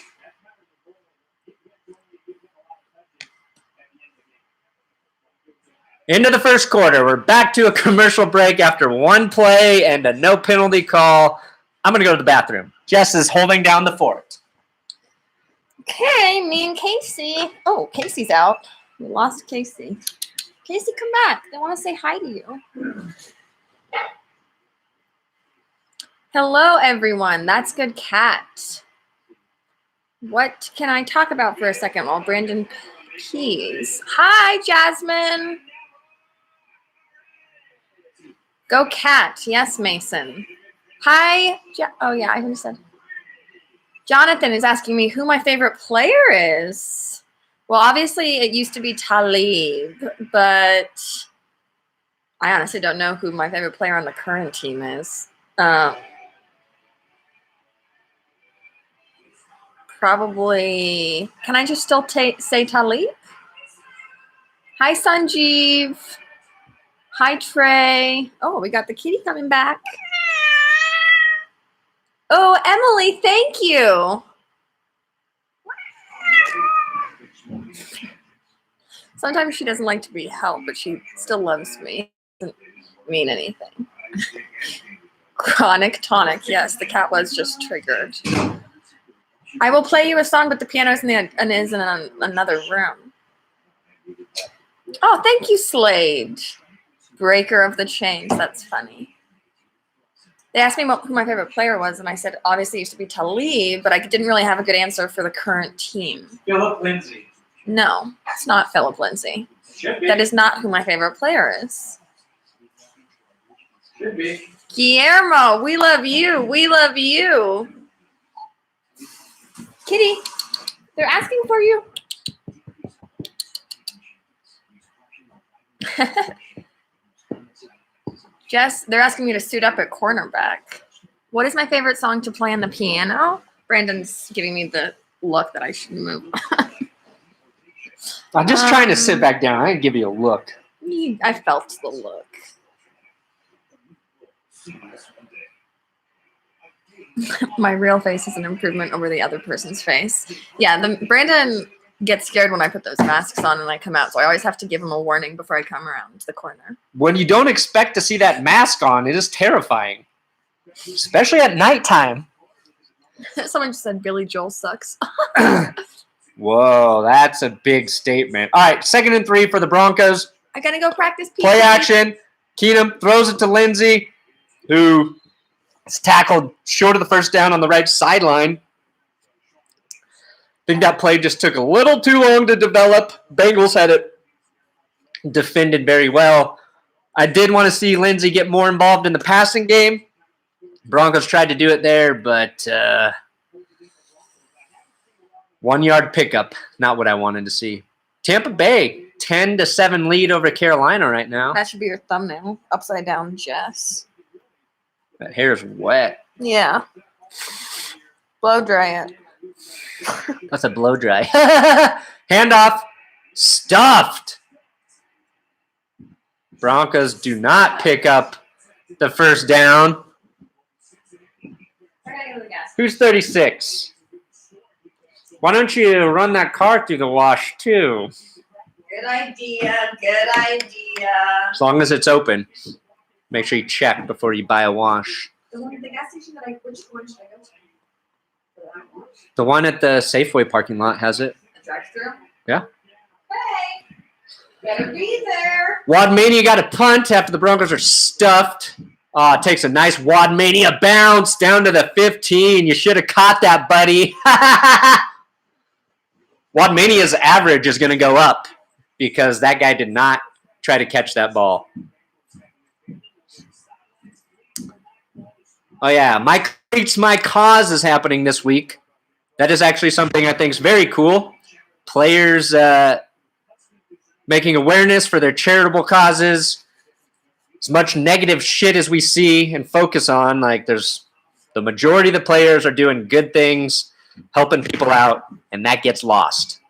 Into the first quarter. We're back to a commercial break after one play and a no penalty call. I'm going to go to the bathroom. Jess is holding down the fort. Okay, me and Casey. Oh, Casey's out. We lost Casey. Casey, come back. They want to say hi to you. Hello, everyone. That's Good Cat. What can I talk about for a second while Brandon pees? Hi, Jasmine. Go Cat. Yes, Mason. Hi. Oh, yeah, I already said. Jonathan is asking me who my favorite player is. Well, obviously, it used to be Talib, but I honestly don't know who my favorite player on the current team is. Probably. Can I just still say Talib? Hi, Sanjeev. Hi, Trey. Oh, we got the kitty coming back. Oh, Emily, thank you. Sometimes she doesn't like to be held, but she still loves me. Doesn't mean anything. Chronic tonic. Yes, the cat was just triggered. I will play you a song, but the piano is in another room. Oh, thank you, Slade. Breaker of the chains. That's funny. They asked me who my favorite player was, and I said, obviously, it used to be Talib, but I didn't really have a good answer for the current team. Phillip Lindsay. No, it's not Phillip Lindsay. Should be. That is not who my favorite player is. Should be. Guillermo, we love you. We love you. Kitty, they're asking for you. Jess, they're asking me to suit up at cornerback. What is my favorite song to play on the piano? Brandon's giving me the look that I should move. I'm just trying to sit back down. I didn't give you a look. I felt the look. My real face is an improvement over the other person's face. Yeah, Brandon gets scared when I put those masks on and I come out, so I always have to give him a warning before I come around the corner. When you don't expect to see that mask on, it is terrifying, especially at nighttime. Someone just said Billy Joel sucks. Whoa, that's a big statement. All right, 2nd and 3 for the Broncos. I gotta go practice. Play action. Keenum throws it to Lindsay, who is tackled short of the first down on the right sideline. I think that play just took a little too long to develop. Bengals had it defended very well. I did want to see Lindsay get more involved in the passing game. Broncos tried to do it there, but 1 yard pickup, not what I wanted to see. Tampa Bay, 10-7 lead over Carolina right now. That should be your thumbnail. Upside down, Jess. That hair is wet. Yeah. Blow dry it. That's a blow dry. Handoff. Stuffed. Broncos do not pick up the first down. Who's 36? Why don't you run that car through the wash, too? Good idea. Good idea. As long as it's open. Make sure you check before you buy a wash. The gas station that which one should I go to? The one at the Safeway parking lot has it. The drive-thru? Yeah. Hey, better be there. Wadmania got a punt after the Broncos are stuffed. Takes a nice Wadmania bounce down to the 15. You should have caught that, buddy. Wadmania's average is going to go up because that guy did not try to catch that ball. Oh, yeah. My Cause is happening this week. That is actually something I think is very cool. Players making awareness for their charitable causes. As much negative shit as we see and focus on, like there's the majority of the players are doing good things, helping people out, and that gets lost.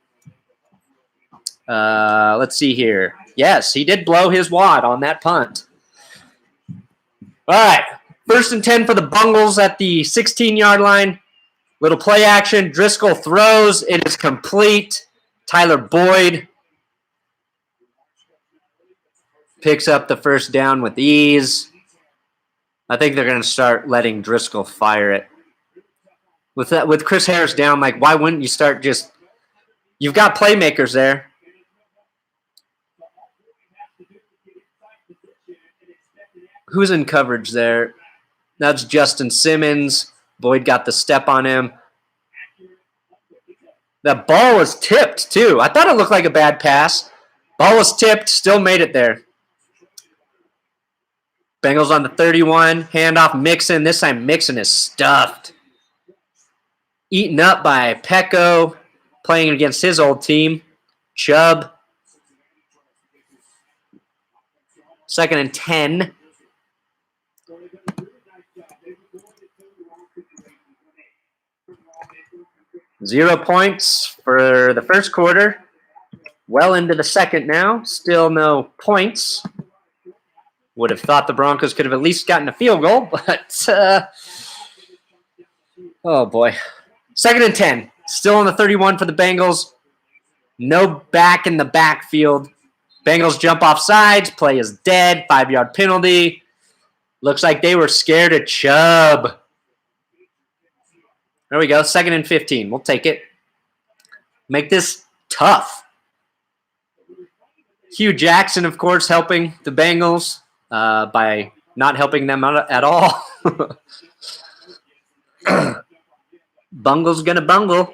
Let's see here. Yes, he did blow his wad on that punt. All right. 1st and 10 for the Bengals at the 16-yard line. Little play action. Driskel throws. It is complete. Tyler Boyd picks up the first down with ease. I think they're going to start letting Driskel fire it. With Chris Harris down, like, why wouldn't you start just – you've got playmakers there. Who's in coverage there? That's Justin Simmons. Boyd got the step on him. That ball was tipped, too. I thought it looked like a bad pass. Ball was tipped, still made it there. Bengals on the 31. Handoff Mixon. This time Mixon is stuffed. Eaten up by Pecco, playing against his old team. Chubb. 2nd and 10. $0 points for the first quarter. Well into the second now. Still no points. Would have thought the Broncos could have at least gotten a field goal, but oh boy. 2nd and 10. Still on the 31 for the Bengals. No back in the backfield. Bengals jump off sides. Play is dead. 5-yard penalty. Looks like they were scared of Chubb. There we go. 2nd and 15. We'll take it. Make this tough. Hugh Jackson, of course, helping the Bengals by not helping them out at all. Bungle's going to bungle.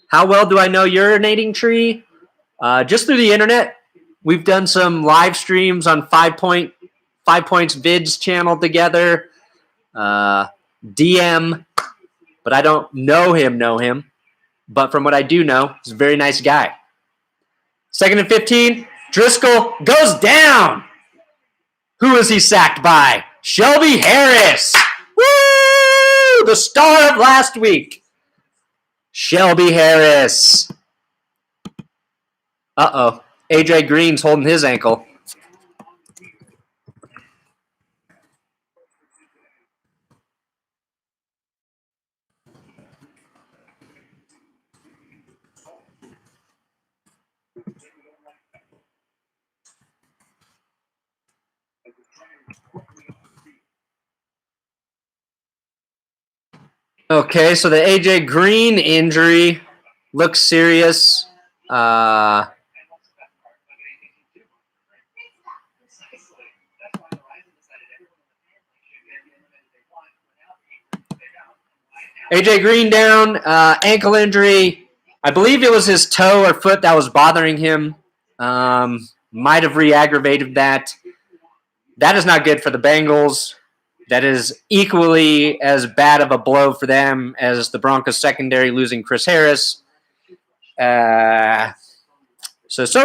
How well do I know urinating tree? Just through the internet. We've done some live streams on 5 Points Vids channel together. DM, but I don't know him. But from what I do know, he's a very nice guy. 2nd and 15. Driskel goes down. Who is he sacked by? Shelby Harris. Woo! The star of last week. Shelby Harris. Uh-oh. AJ Green's holding his ankle. Okay, so the AJ Green injury looks serious. AJ Green down, ankle injury. I believe it was his toe or foot that was bothering him. Might have re-aggravated that. That is not good for the Bengals. That is equally as bad of a blow for them as the Broncos secondary losing Chris Harris. So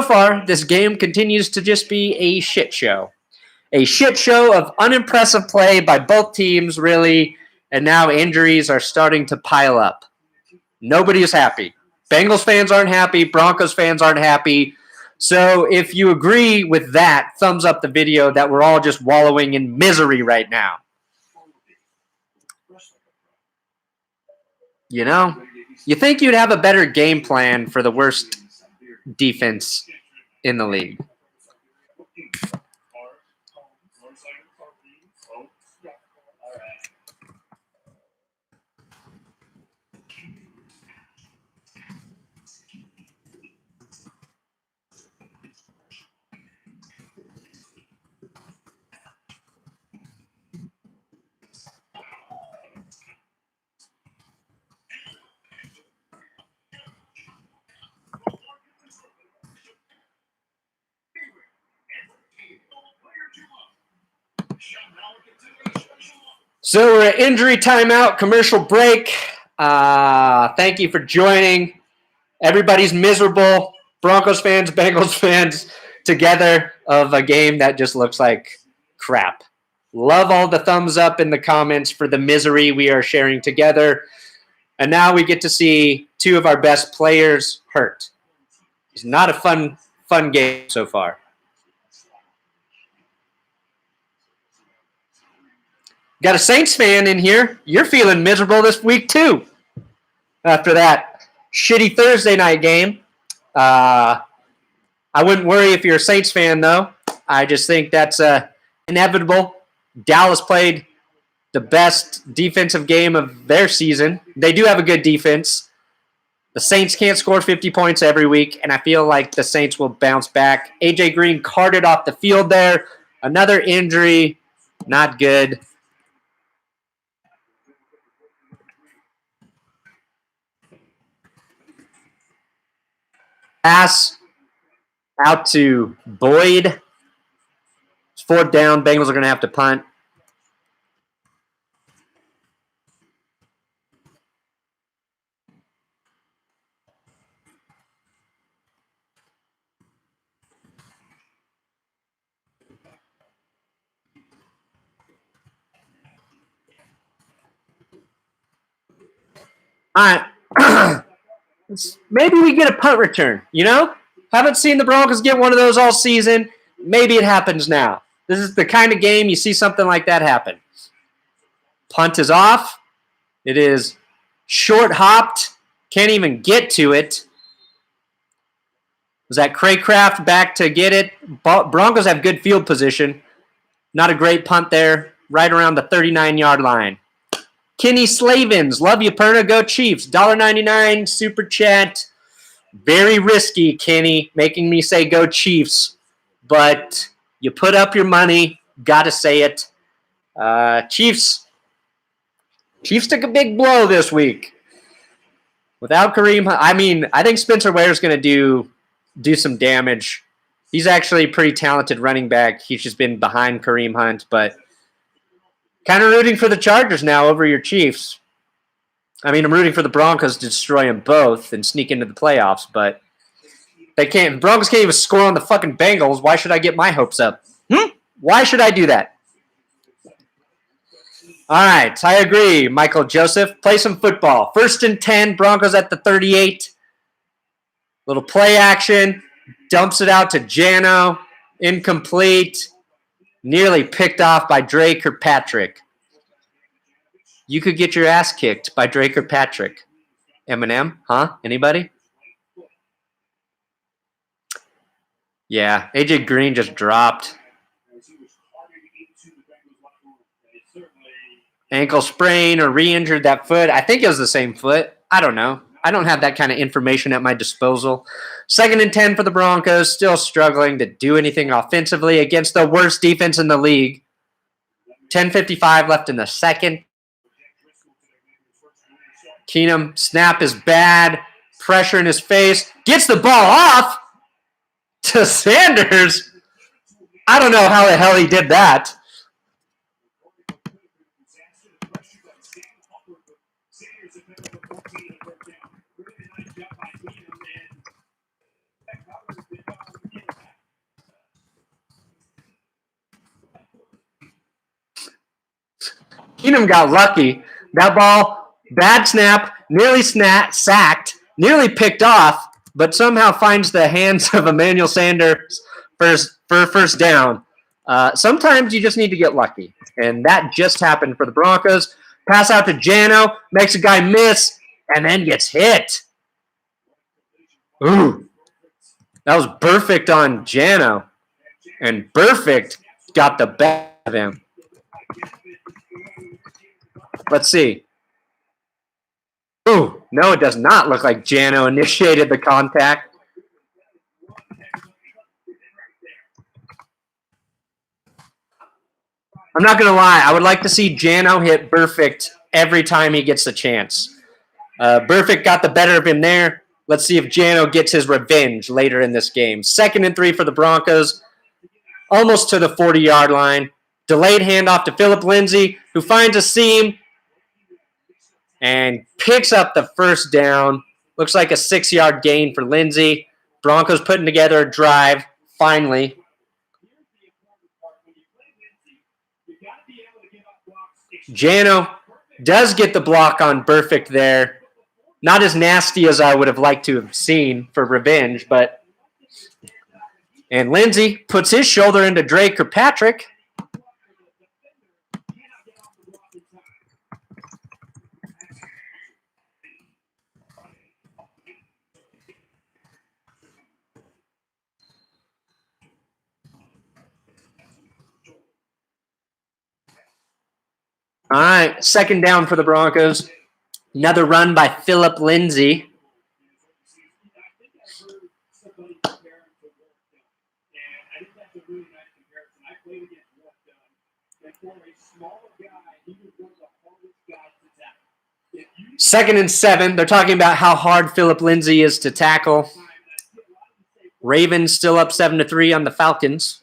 far, this game continues to just be a shit show. A shit show of unimpressive play by both teams, really, and now injuries are starting to pile up. Nobody is happy. Bengals fans aren't happy. Broncos fans aren't happy. So if you agree with that, thumbs up the video that we're all just wallowing in misery right now. You know, you think you'd have a better game plan for the worst defense in the league. So we're at injury timeout, commercial break. Thank you for joining. Everybody's miserable. Broncos fans, Bengals fans, together of a game that just looks like crap. Love all the thumbs up in the comments for the misery we are sharing together. And now we get to see two of our best players hurt. It's not a fun game so far. Got a Saints fan in here. You're feeling miserable this week, too, after that shitty Thursday night game. I wouldn't worry if you're a Saints fan, though. I just think that's inevitable. Dallas played the best defensive game of their season. They do have a good defense. The Saints can't score 50 points every week, and I feel like the Saints will bounce back. AJ Green carted off the field there. Another injury. Not good. Pass out to Boyd. It's 4th down. Bengals are going to have to punt. All right. Maybe we get a punt return, you know? Haven't seen the Broncos get one of those all season. Maybe it happens now. This is the kind of game you see something like that happen. Punt is off. It is short hopped. Can't even get to it. Was that Craycraft back to get it? Broncos have good field position. Not a great punt there. Right around the 39-yard line. Kenny Slavins. Love you, Perna. Go Chiefs. $1.99 super chat. Very risky, Kenny, making me say go Chiefs. But you put up your money. Got to say it. Chiefs took a big blow this week. Without Kareem Hunt, I think Spencer Ware's going to do some damage. He's actually a pretty talented running back. He's just been behind Kareem Hunt, but kind of rooting for the Chargers now over your Chiefs. I'm rooting for the Broncos to destroy them both and sneak into the playoffs, but they can't. The Broncos can't even score on the fucking Bengals. Why should I get my hopes up? Why should I do that? All right, I agree, Michael Joseph. Play some football. 1st and 10, Broncos at the 38. Little play action. Dumps it out to Jano. Incomplete. Nearly picked off by Drake or Patrick. You could get your ass kicked by Drake or Patrick. Eminem? Huh? Anybody? Yeah, AJ Green just dropped. Ankle sprain or re-injured that foot. I think it was the same foot. I don't know. I don't have that kind of information at my disposal. 2nd and 10 for the Broncos. Still struggling to do anything offensively against the worst defense in the league. 10:55 left in the second. Keenum, snap is bad. Pressure in his face. Gets the ball off to Sanders. I don't know how the hell he did that. Keenum got lucky. That ball, bad snap, nearly sacked, nearly picked off, but somehow finds the hands of Emmanuel Sanders for first down. Sometimes you just need to get lucky, and that just happened for the Broncos. Pass out to Jano, makes a guy miss, and then gets hit. Ooh. That was perfect on Jano, and perfect got the best of him. Let's see. Ooh, no, it does not look like Jano initiated the contact. I'm not going to lie. I would like to see Jano hit Burfict every time he gets a chance. Burfict got the better of him there. Let's see if Jano gets his revenge later in this game. 2nd and 3 for the Broncos. Almost to the 40-yard line. Delayed handoff to Phillip Lindsay, who finds a seam and picks up the first down. Looks like a 6-yard gain for Lindsay. Broncos putting together a drive, finally. Jano does get the block on Burfict there. Not as nasty as I would have liked to have seen for revenge, but... And Lindsay puts his shoulder into Drake or Patrick. All right, 2nd down for the Broncos. Another run by Phillip Lindsay. Second and 7. They're talking about how hard Phillip Lindsay is to tackle. Ravens still up 7-3 on the Falcons.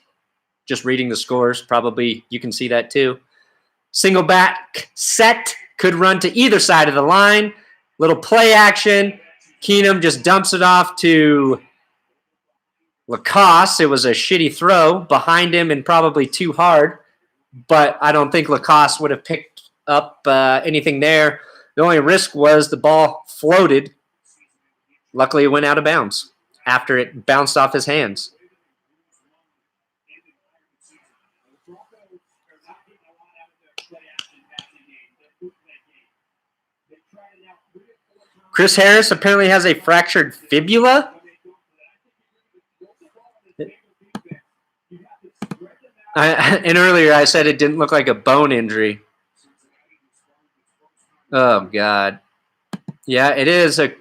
Just reading the scores. Probably you can see that too. Single back set. Could run to either side of the line. Little play action. Keenum just dumps it off to LaCosse. It was a shitty throw behind him and probably too hard. But I don't think LaCosse would have picked up anything there. The only risk was the ball floated. Luckily, it went out of bounds. after it bounced off his hands. Chris Harris apparently has a fractured fibula. And earlier I said it didn't look like a bone injury. Oh, God. Yeah, it is a...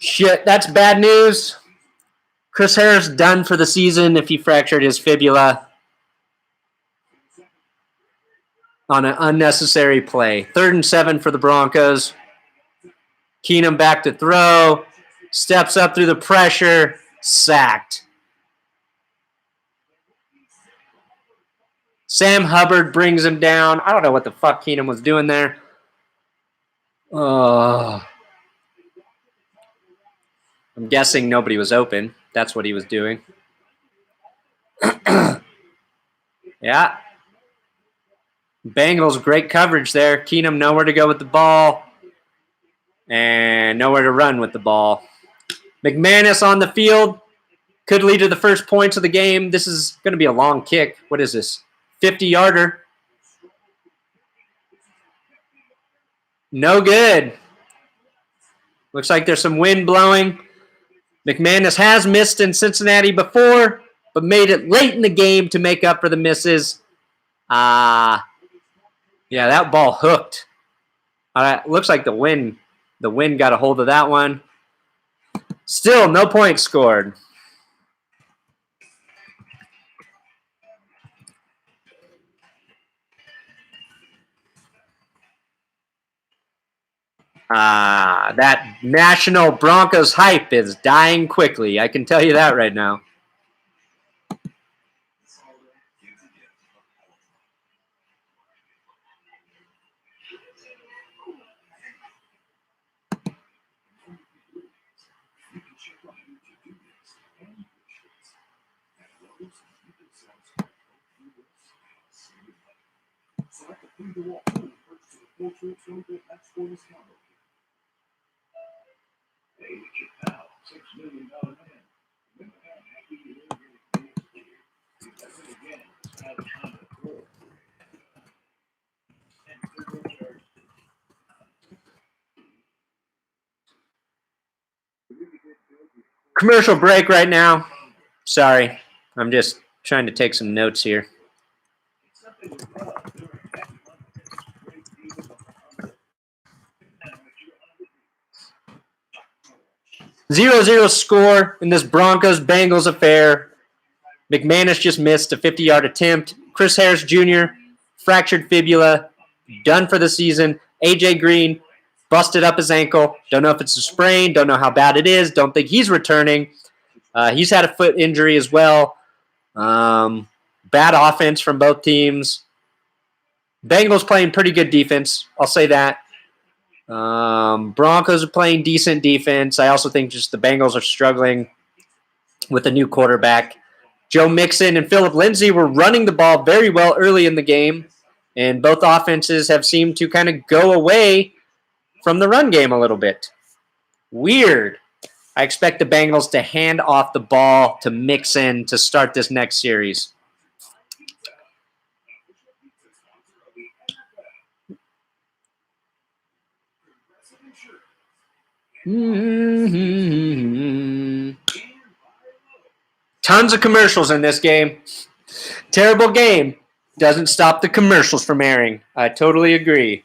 Shit, that's bad news. Chris Harris done for the season if he fractured his fibula on an unnecessary play. 3rd and 7 for the Broncos. Keenum back to throw. Steps up through the pressure. Sacked. Sam Hubbard brings him down. I don't know what the fuck Keenum was doing there. Oh. I'm guessing nobody was open. That's what he was doing. Yeah. Bengals, great coverage there. Keenum nowhere to go with the ball. And nowhere to run with the ball. McManus on the field. Could lead to the first points of the game. This is going to be a long kick. What is this? 50-yarder. No good. Looks like there's some wind blowing. McManus has missed in Cincinnati before, but made it late in the game to make up for the misses. Yeah, that ball hooked. Looks like the wind got a hold of that one. Still, no points scored. That national Broncos hype is dying quickly. I can tell you that right now. Commercial break right now. Sorry, I'm just trying to take some notes here. Zero score in this Broncos-Bengals affair. McManus just missed a 50-yard attempt. Chris Harris Jr., fractured fibula, done for the season. A.J. Green busted up his ankle. Don't know if it's a sprain. Don't know how bad it is. Don't think he's returning. He's had a foot injury as well. Bad offense from both teams. Bengals playing pretty good defense. I'll say that. Broncos are playing decent defense. I also think just the Bengals are struggling with a new quarterback. Joe Mixon and Phillip Lindsay were running the ball very well early in the game, and both offenses have seemed to kind of go away from the run game a little bit. Weird. I expect the Bengals to hand off the ball to Mixon to start this next series. Tons of commercials in this game. Terrible game. Doesn't stop the commercials from airing. I totally agree.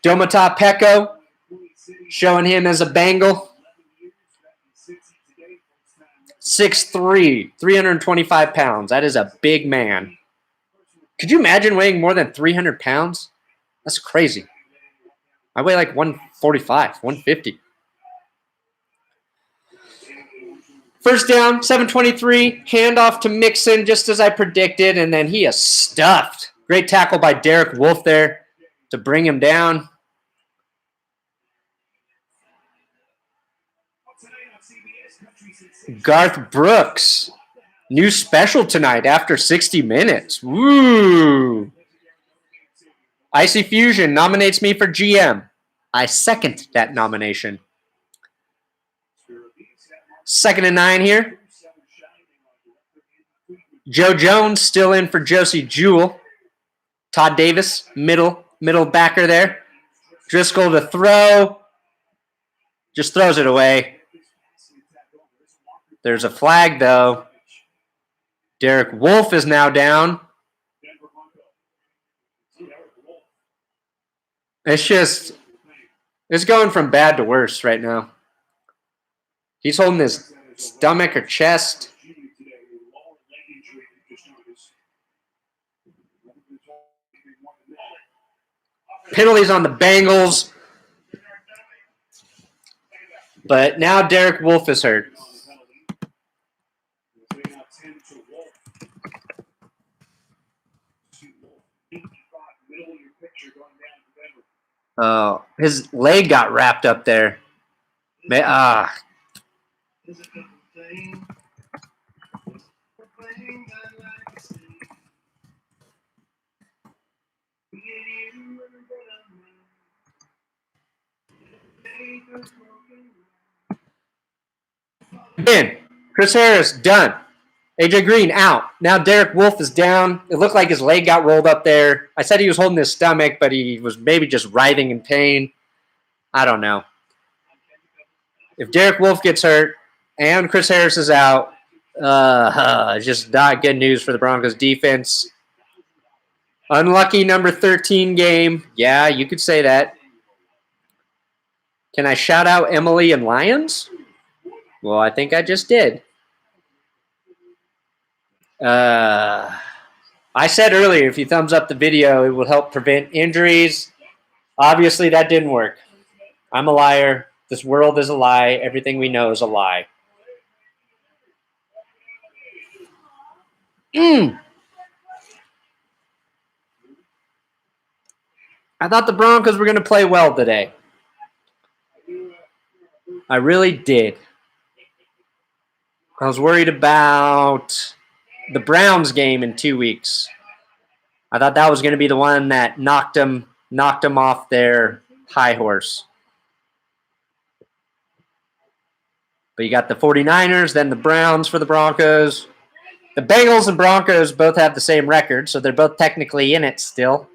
Domata Peko, showing him as a Bengal. 6'3", 325 pounds. That is a big man. Could you imagine weighing more than 300 pounds? That's crazy. I weigh like 145, 150. First down, 7:23. Handoff to Mixon, just as I predicted, and then he is stuffed. Great tackle by Derek Wolfe there to bring him down. Garth Brooks, new special tonight after 60 minutes. Woo! Icy Fusion nominates me for GM. I second that nomination. 2nd and 9 here. Joe Jones still in for Josie Jewell. Todd Davis, middle backer there. Driskel to throw. Just throws it away. There's a flag, though. Derek Wolfe is now down. It's going from bad to worse right now. He's holding his stomach or chest. Penalties on the Bengals. But now Derek Wolfe is hurt. Oh, his leg got wrapped up there. Again, Chris Harris done. AJ Green out. Now Derek Wolfe is down. It looked like his leg got rolled up there. I said he was holding his stomach, but he was maybe just writhing in pain. I don't know. If Derek Wolfe gets hurt and Chris Harris is out, just not good news for the Broncos defense. Unlucky number 13 game. Yeah, you could say that. Can I shout out Emily and Lions? Well, I think I just did. I said earlier, if you thumbs up the video, it will help prevent injuries. Obviously, that didn't work. I'm a liar. This world is a lie. Everything we know is a lie. I thought the Broncos were going to play well today. I really did. I was worried about the Browns game in 2 weeks. I thought that was going to be the one that knocked them off their high horse. But you got the 49ers, then the Browns for the Broncos. The Bengals and Broncos both have the same record, so they're both technically in it still.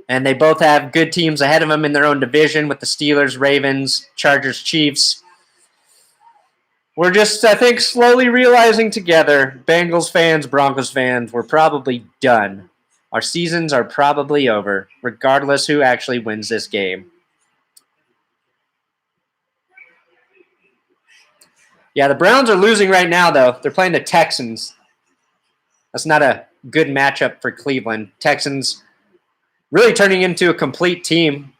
And they both have good teams ahead of them in their own division with the Steelers, Ravens, Chargers, Chiefs. We're just, I think, slowly realizing together, Bengals fans, Broncos fans, we're probably done. Our seasons are probably over, regardless who actually wins this game. Yeah, the Browns are losing right now, though. They're playing the Texans. That's not a good matchup for Cleveland. Texans really turning into a complete team.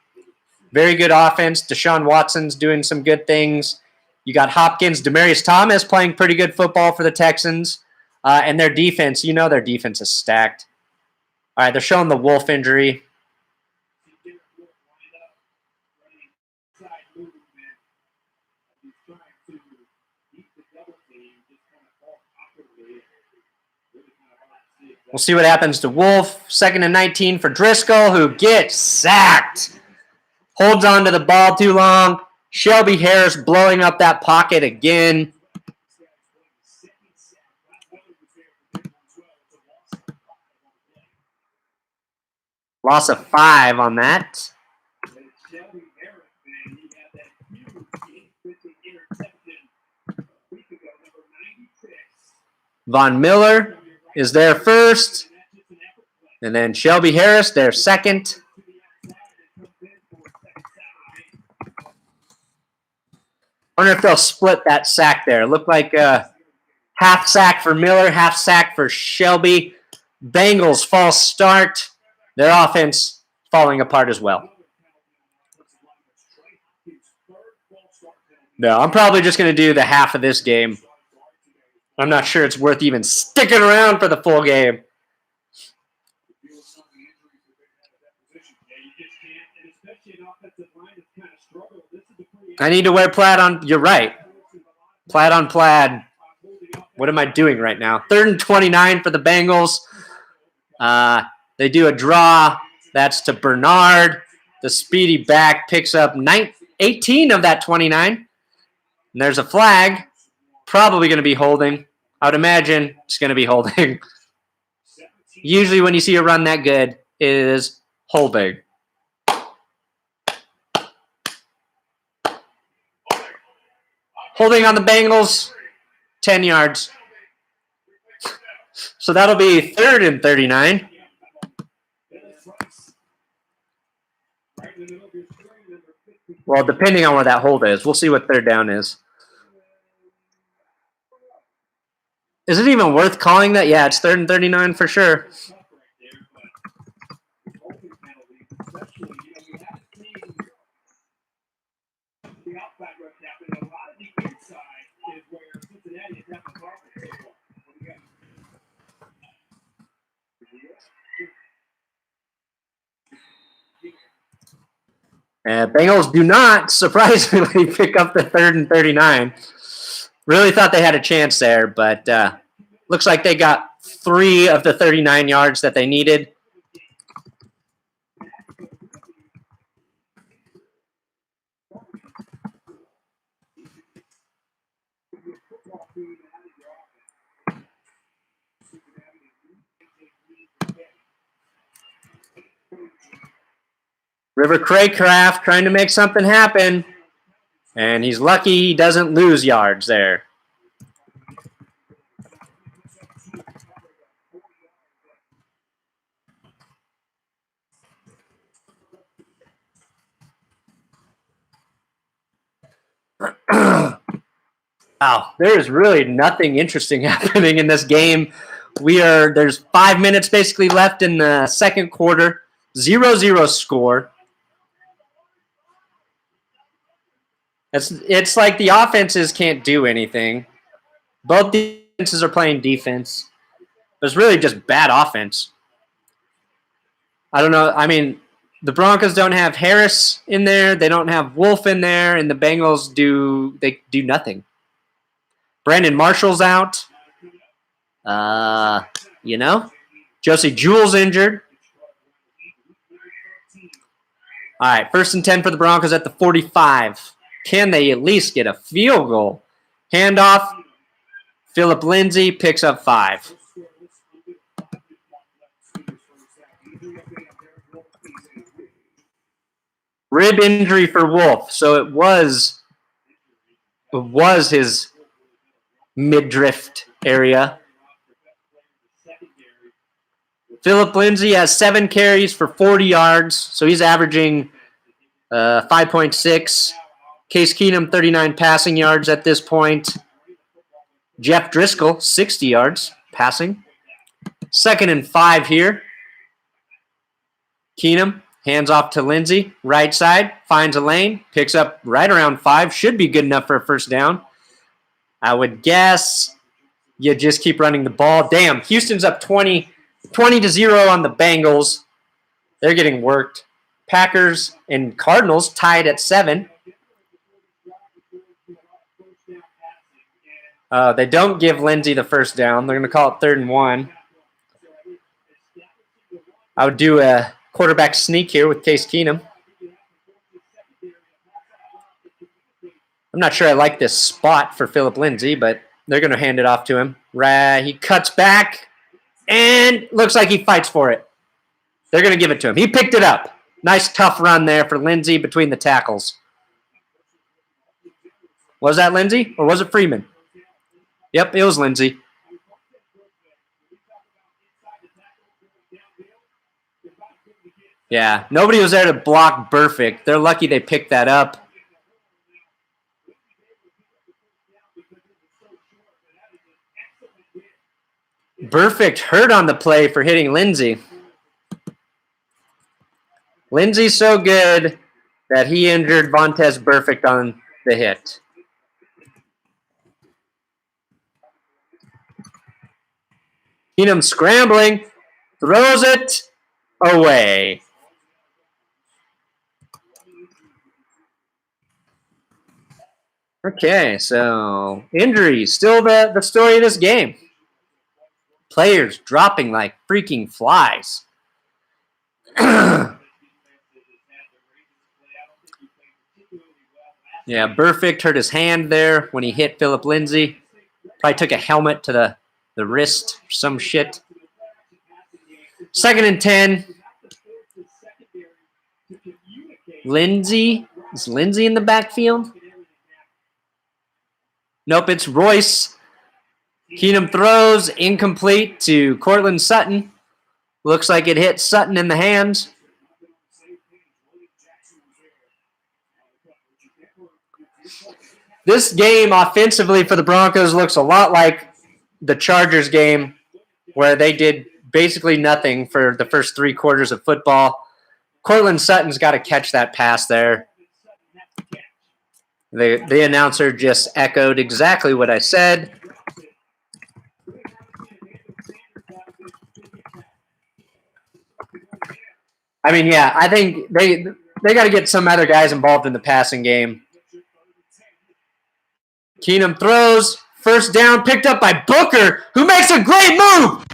Very good offense. Deshaun Watson's doing some good things. You got Hopkins, Demaryius Thomas playing pretty good football for the Texans. And their defense, you know their defense is stacked. All right, they're showing the Wolfe injury. We'll see what happens to Wolfe. 2nd and 19 for Driskel, who gets sacked. Holds on to the ball too long. Shelby Harris blowing up that pocket again. Loss of 5 on that. Von Miller is there first. And then Shelby Harris there second. I wonder if they'll split that sack there. It looked like a half sack for Miller, half sack for Shelby. Bengals false start. Their offense falling apart as well. No, I'm probably just going to do the half of this game. I'm not sure it's worth even sticking around for the full game. I need to wear plaid on. You're right. Plaid on plaid. What am I doing right now? 3rd and 29 for the Bengals. They do a draw. That's to Bernard. The speedy back picks up 18 of that 29. And there's a flag. Probably going to be holding. I would imagine it's going to be holding. Usually when you see a run that good, it is holding. Holding on the Bengals, 10 yards. So that'll be 3rd and 39. Well, depending on where that hold is, we'll see what 3rd down is. Is it even worth calling that? Yeah, it's 3rd and 39 for sure. Bengals do not, surprisingly, pick up the 3rd and 39. Really thought they had a chance there, but looks like they got 3 of the 39 yards that they needed. River Craycraft trying to make something happen. And he's lucky he doesn't lose yards there. Wow, there is really nothing interesting happening in this game. There's 5 minutes basically left in the second quarter. 0-0 score. It's like the offenses can't do anything. Both defenses are playing defense. It's really just bad offense. I don't know. I mean, the Broncos don't have Harris in there. They don't have Wolfe in there. And the Bengals do nothing. Brandon Marshall's out. Josie Jewell's injured. All right, 1st and 10 for the Broncos at the 45. Can they at least get a field goal? Handoff. Phillip Lindsay picks up 5. Rib injury for Wolfe, so it was his midriff area. Phillip Lindsay has 7 carries for 40 yards, so he's averaging 5.6. Case Keenum, 39 passing yards at this point. Jeff Driskel, 60 yards passing. 2nd and 5 here. Keenum hands off to Lindsay. Right side, finds a lane, picks up right around 5. Should be good enough for a 1st down. I would guess you just keep running the ball. Damn, Houston's up 20-0 on the Bengals. They're getting worked. Packers and Cardinals tied at 7. They don't give Lindsay the 1st down. They're going to call it 3rd and 1. I would do a quarterback sneak here with Case Keenum. I'm not sure I like this spot for Phillip Lindsay, but they're going to hand it off to him. He cuts back, and looks like he fights for it. They're going to give it to him. He picked it up. Nice tough run there for Lindsay between the tackles. Was that Lindsay, or was it Freeman? Yep, it was Lindsay. Yeah, nobody was there to block Burfict. They're lucky they picked that up. Perfect hurt on the play for hitting Lindsay. Lindsay's so good that he injured Vontez Burfict on the hit. Keenum scrambling, throws it away. Okay, so injuries, still the story of this game. Players dropping like freaking flies. Yeah, Burfict hurt his hand there when he hit Phillip Lindsay. Probably took a helmet to the wrist or some shit. 2nd and 10. Lindsay. Is Lindsay in the backfield? Nope, it's Royce. Keenum throws, incomplete to Courtland Sutton. Looks like it hit Sutton in the hands. This game offensively for the Broncos looks a lot like the Chargers game where they did basically nothing for the first 3 quarters of football. Courtland Sutton's got to catch that pass there. The announcer just echoed exactly what I said. I mean, yeah, I think they got to get some other guys involved in the passing game. Keenum throws, first down, picked up by Booker, who makes a great move.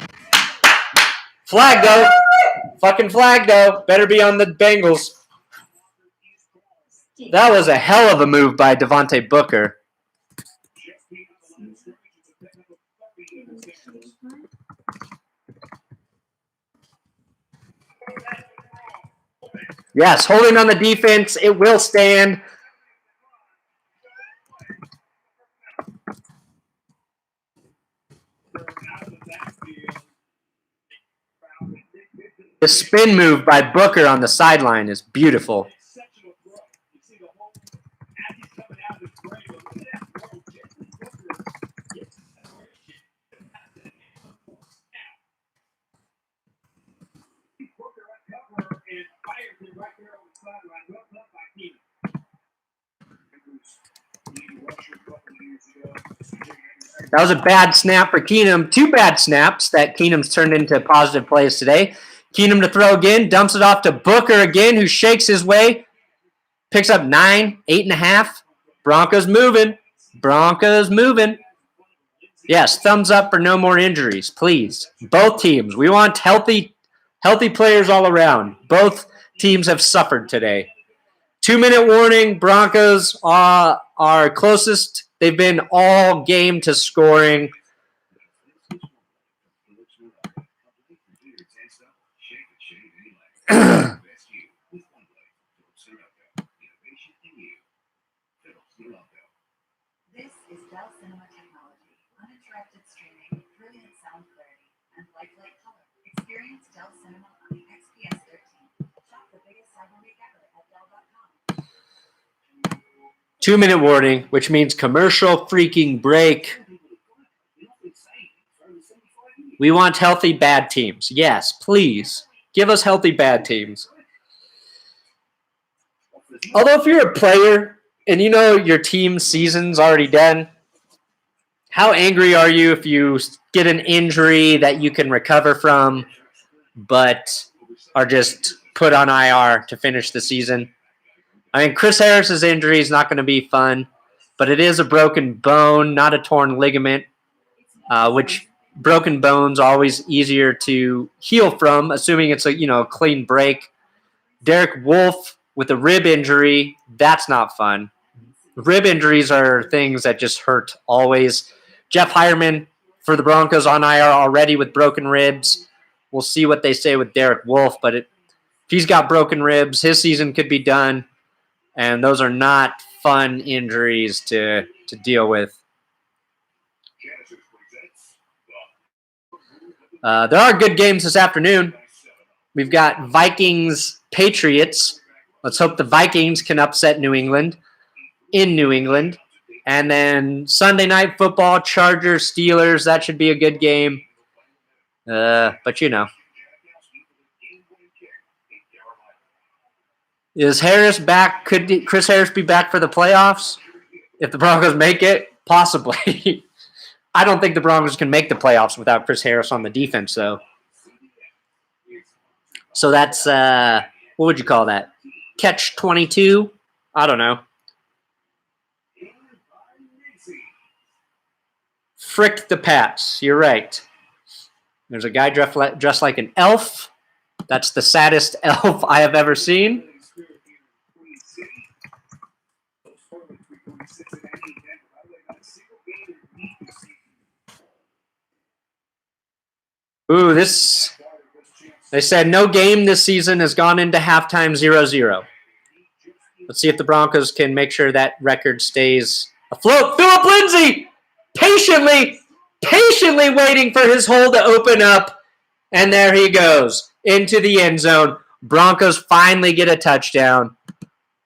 Flag, though. Fucking flag, though. Better be on the Bengals. That was a hell of a move by Devontae Booker. Yes, holding on the defense. It will stand. The spin move by Booker on the sideline is beautiful. That was a bad snap for Keenum. 2 bad snaps that Keenum's turned into positive plays today. Keenum to throw again, dumps it off to Booker again, who shakes his way. Picks up 9, 8.5. Broncos moving. Broncos moving. Yes, thumbs up for no more injuries, please. Both teams. We want healthy players all around. Both teams have suffered today. 2-minute warning. Broncos are closest. They've been all game to scoring. This is Dell Cinema Technology, uninterrupted streaming, brilliant sound clarity, and lifelike color. Experience Dell Cinema on the XPS 13. Shop the biggest cyber week ever at Dell.com. 2-minute warning, which means commercial freaking break. We want healthy bad teams. Yes, please. Give us healthy bad teams. Although if you're a player and you know your team's season's already done, how angry are you if you get an injury that you can recover from but are just put on IR to finish the season? I mean, Chris Harris's injury is not going to be fun, but it is a broken bone, not a torn ligament, which broken bones are always easier to heal from, assuming it's a clean break. Derek Wolfe with a rib injury, that's not fun. Rib injuries are things that just hurt always. Jeff Heuerman for the Broncos on IR already with broken ribs. We'll see what they say with Derek Wolfe, but if he's got broken ribs, his season could be done, and those are not fun injuries to deal with. There are good games this afternoon. We've got Vikings-Patriots. Let's hope the Vikings can upset New England in New England. And then Sunday Night Football, Chargers-Steelers. That should be a good game. But you know. Is Harris back? Could Chris Harris be back for the playoffs if the Broncos make it? Possibly. I don't think the Broncos can make the playoffs without Chris Harris on the defense, though. So that's, what would you call that? Catch 22? I don't know. Frick the Pats. You're right. There's a guy dressed like an elf. That's the saddest elf I have ever seen. Ooh, they said no game this season has gone into halftime 0-0. Let's see if the Broncos can make sure that record stays afloat. Phillip Lindsay patiently waiting for his hole to open up. And there he goes into the end zone. Broncos finally get a touchdown.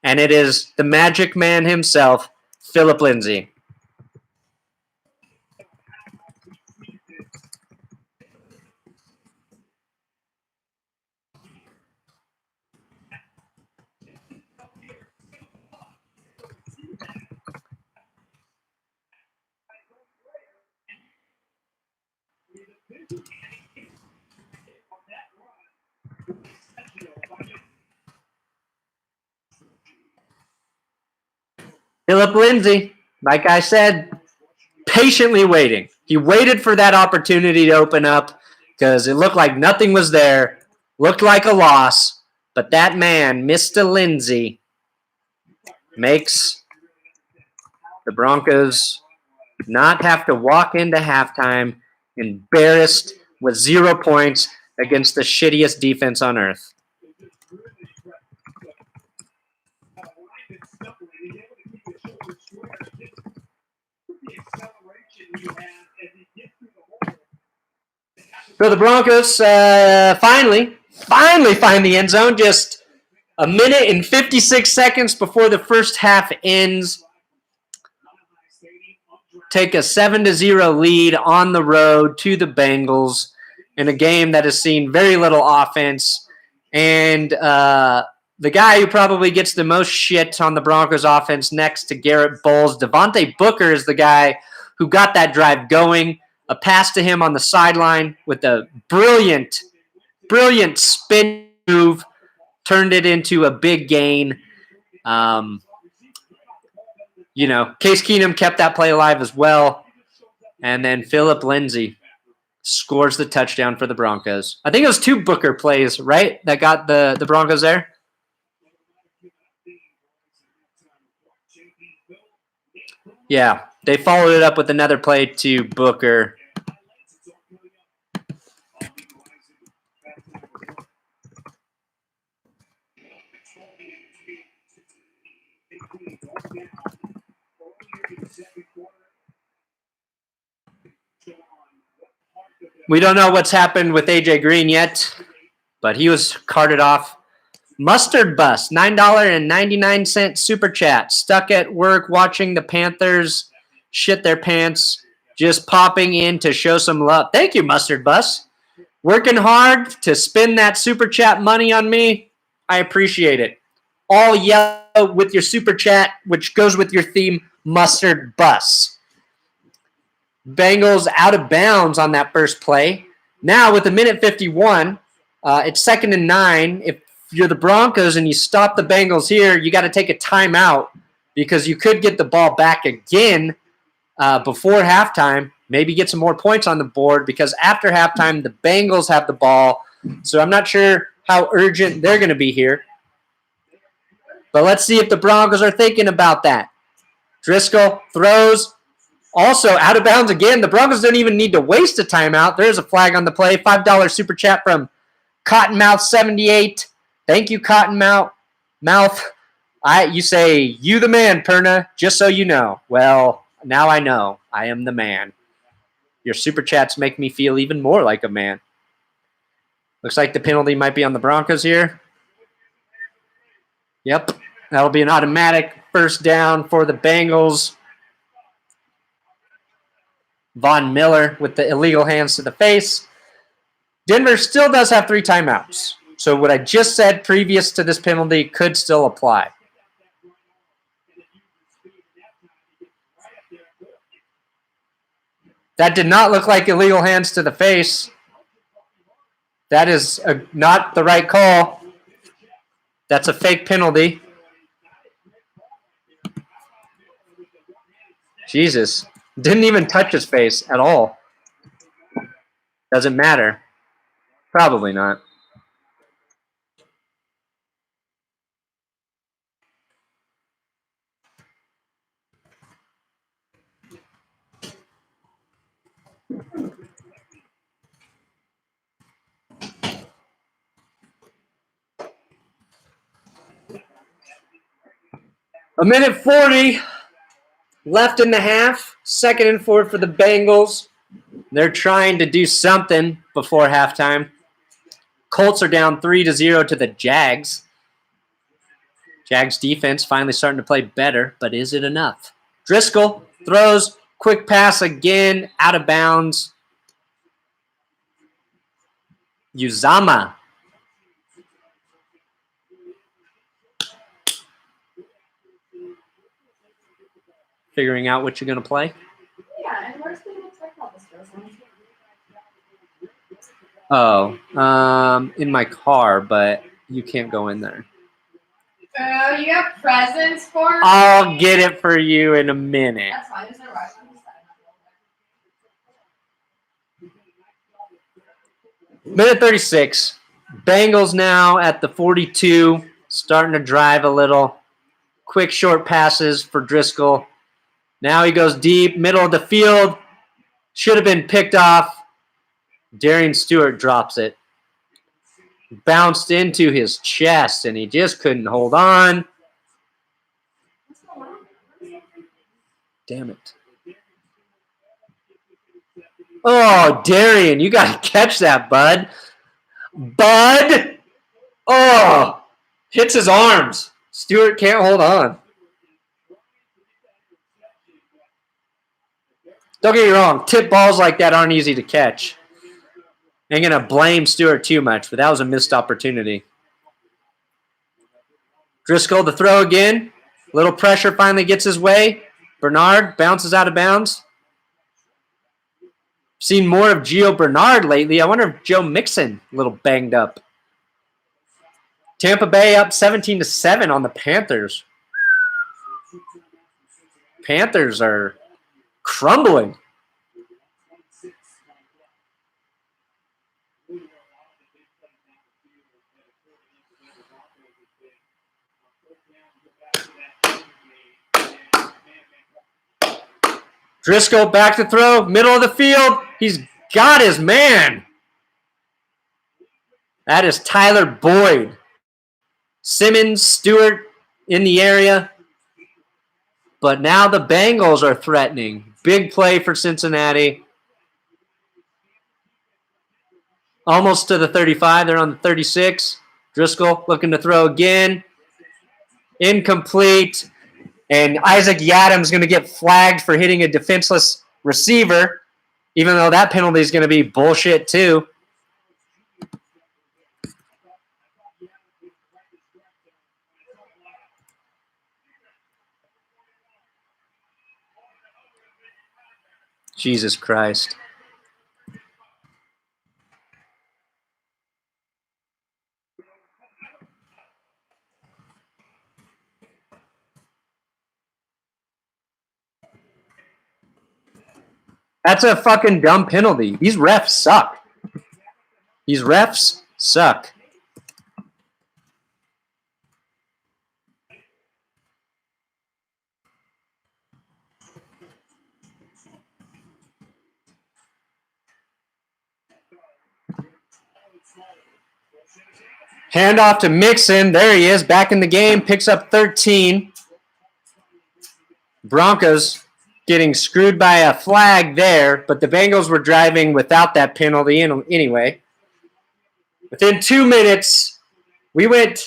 And it is the magic man himself, Phillip Lindsay. Phillip Lindsay, like I said, patiently waiting. He waited for that opportunity to open up because it looked like nothing was there, looked like a loss, but that man, Mr. Lindsay, makes the Broncos not have to walk into halftime embarrassed with 0 points against the shittiest defense on earth. So the Broncos finally find the end zone just a minute and 56 seconds before the first half ends. Take a 7-0 lead on the road to the Bengals in a game that has seen very little offense. And the guy who probably gets the most shit on the Broncos offense next to Garrett Bowles, Devontae Booker, is the guy who got that drive going. A pass to him on the sideline with a brilliant spin move turned it into a big gain. Case Keenum kept that play alive as well. And then Phillip Lindsay scores the touchdown for the Broncos. I think it was 2 Booker plays, right, that got the Broncos there? Yeah, they followed it up with another play to Booker. We don't know what's happened with A.J. Green yet, but he was carted off. Mustard Bus, $9.99 super chat. Stuck at work watching the Panthers shit their pants, just popping in to show some love. Thank you, Mustard Bus. Working hard to spend that super chat money on me. I appreciate it. All yellow with your super chat, which goes with your theme, Mustard Bus. Bengals out of bounds on that first play. Now with a minute 51, it's 2nd and 9. If you're the Broncos and you stop the Bengals here, you got to take a timeout because you could get the ball back again before halftime, maybe get some more points on the board because after halftime, the Bengals have the ball. So I'm not sure how urgent they're going to be here. But let's see if the Broncos are thinking about that. Driskel throws. Also, out of bounds again. The Broncos don't even need to waste a timeout. There's a flag on the play. $5 super chat from Cottonmouth78. Thank you, Cottonmouth. You say, you the man, Perna, just so you know. Well, now I know. I am the man. Your super chats make me feel even more like a man. Looks like the penalty might be on the Broncos here. Yep. That'll be an automatic first down for the Bengals. Von Miller with the illegal hands to the face. Denver still does have 3 timeouts. So what I just said previous to this penalty could still apply. That did not look like illegal hands to the face. That is not the right call. That's a fake penalty. Jesus. Didn't even touch his face at all. Doesn't matter. Probably not. A minute 40 left in the half. 2nd and 4 for the Bengals. They're trying to do something before halftime. Colts are down 3-0 to the Jags. Jags defense finally starting to play better, but is it enough? Driskel throws, quick pass again, out of bounds. Uzama. Figuring out what you're going to play. Yeah, and where's the next office? Oh, in my car, but you can't go in there. Oh, you have presents for me? I'll get it for you in a minute. That's fine. There's no rush. Minute 36. Bengals now at the 42, starting to drive a little. Quick short passes for Driskel. Now he goes deep, middle of the field. Should have been picked off. Darian Stewart drops it. Bounced into his chest, and he just couldn't hold on. Damn it. Oh, Darian, you got to catch that, bud. Bud! Oh! Hits his arms. Stewart can't hold on. Don't get me wrong. Tip balls like that aren't easy to catch. Ain't going to blame Stewart too much, but that was a missed opportunity. Driskel to throw again. Little pressure finally gets his way. Bernard bounces out of bounds. Seen more of Gio Bernard lately. I wonder if Joe Mixon a little banged up. Tampa Bay up 17-7 on the Panthers. Panthers are crumbling. Driskel back to throw, middle of the field. He's got his man. That is Tyler Boyd. Simmons, Stewart in the area. But now the Bengals are threatening. Big play for Cincinnati. Almost to the 35. They're on the 36. Driskel looking to throw again. Incomplete. And Isaac Yiadom's going to get flagged for hitting a defenseless receiver, even though that penalty is going to be bullshit too. Jesus Christ. That's a fucking dumb penalty. These refs suck. These refs suck. Handoff to Mixon. There he is, back in the game. Picks up 13. Broncos getting screwed by a flag there, but the Bengals were driving without that penalty anyway. Within 2 minutes, we went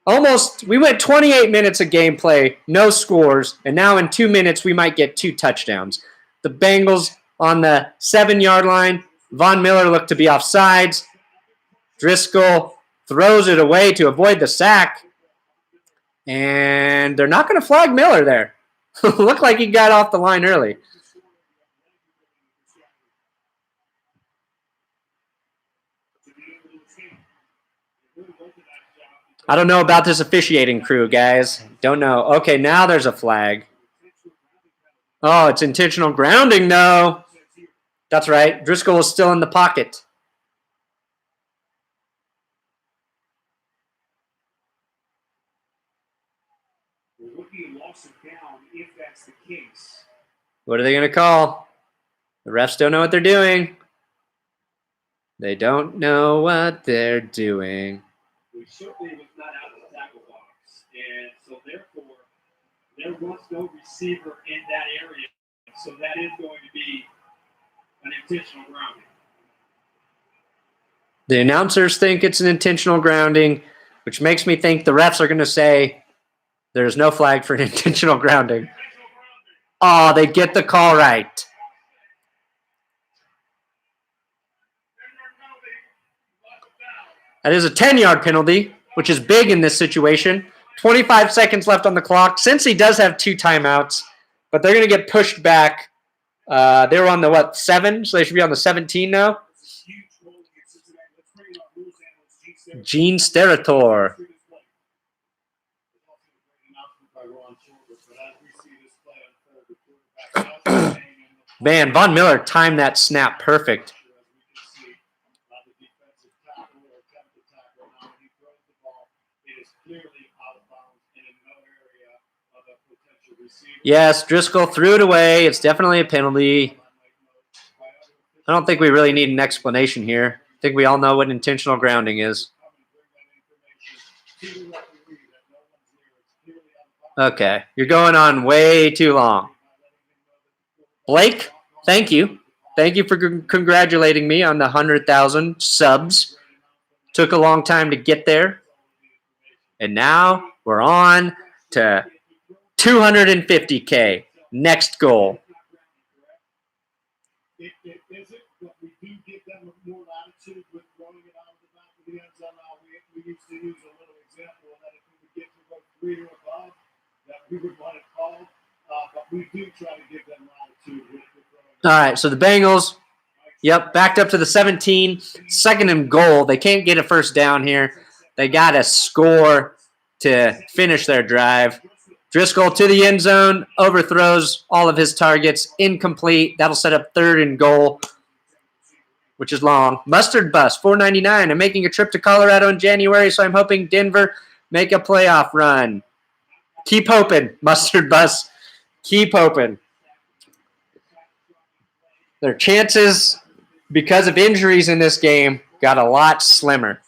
28 minutes of gameplay, no scores, and now in 2 minutes we might get 2 touchdowns. The Bengals on the 7-yard line, Von Miller looked to be offsides. Driskel throws it away to avoid the sack. And they're not going to flag Miller there. Looked like he got off the line early. I don't know about this officiating crew, guys. Don't know. Okay, now there's a flag. Oh, it's intentional grounding, though. That's right. Driskel is still in the pocket. If that's the case. What are they going to call? The refs don't know what they're doing. They don't know what they're doing. We certainly was not out of the tackle box, and so therefore there was no receiver in that area. So that is going to be an intentional grounding. The announcers think it's an intentional grounding, which makes me think the refs are going to say there's no flag for an intentional grounding. Oh, they get the call right. That is a 10-yard penalty, which is big in this situation. 25 seconds left on the clock. Cincy does have 2 timeouts, but they're going to get pushed back. They were on the, 7? So they should be on the 17 now. Gene Sterator. Man, Von Miller timed that snap perfect. Yes, Driskel threw it away. It's definitely a penalty. I don't think we really need an explanation here. I think we all know what intentional grounding is. Okay, you're going on way too long. Blake, thank you. Thank you for congratulating me on the 100,000 subs. Took a long time to get there. And now we're on to 250K. Next goal. It isn't, but we do give them more latitude with throwing it out of the back of the end zone. We used to use a little example of that if we would get to about 3 or above, that we would want it called. But we do try to give them latitude with throwing. All right, so the Bengals, backed up to the 17. Second and goal. They can't get a first down here. They got to score to finish their drive. Driskel to the end zone, overthrows all of his targets, incomplete. That'll set up 3rd and goal, which is long. Mustard Bus, $4.99. I'm making a trip to Colorado in January, so I'm hoping Denver make a playoff run. Keep hoping, Mustard Bus. Keep hoping. Their chances, because of injuries in this game, got a lot slimmer.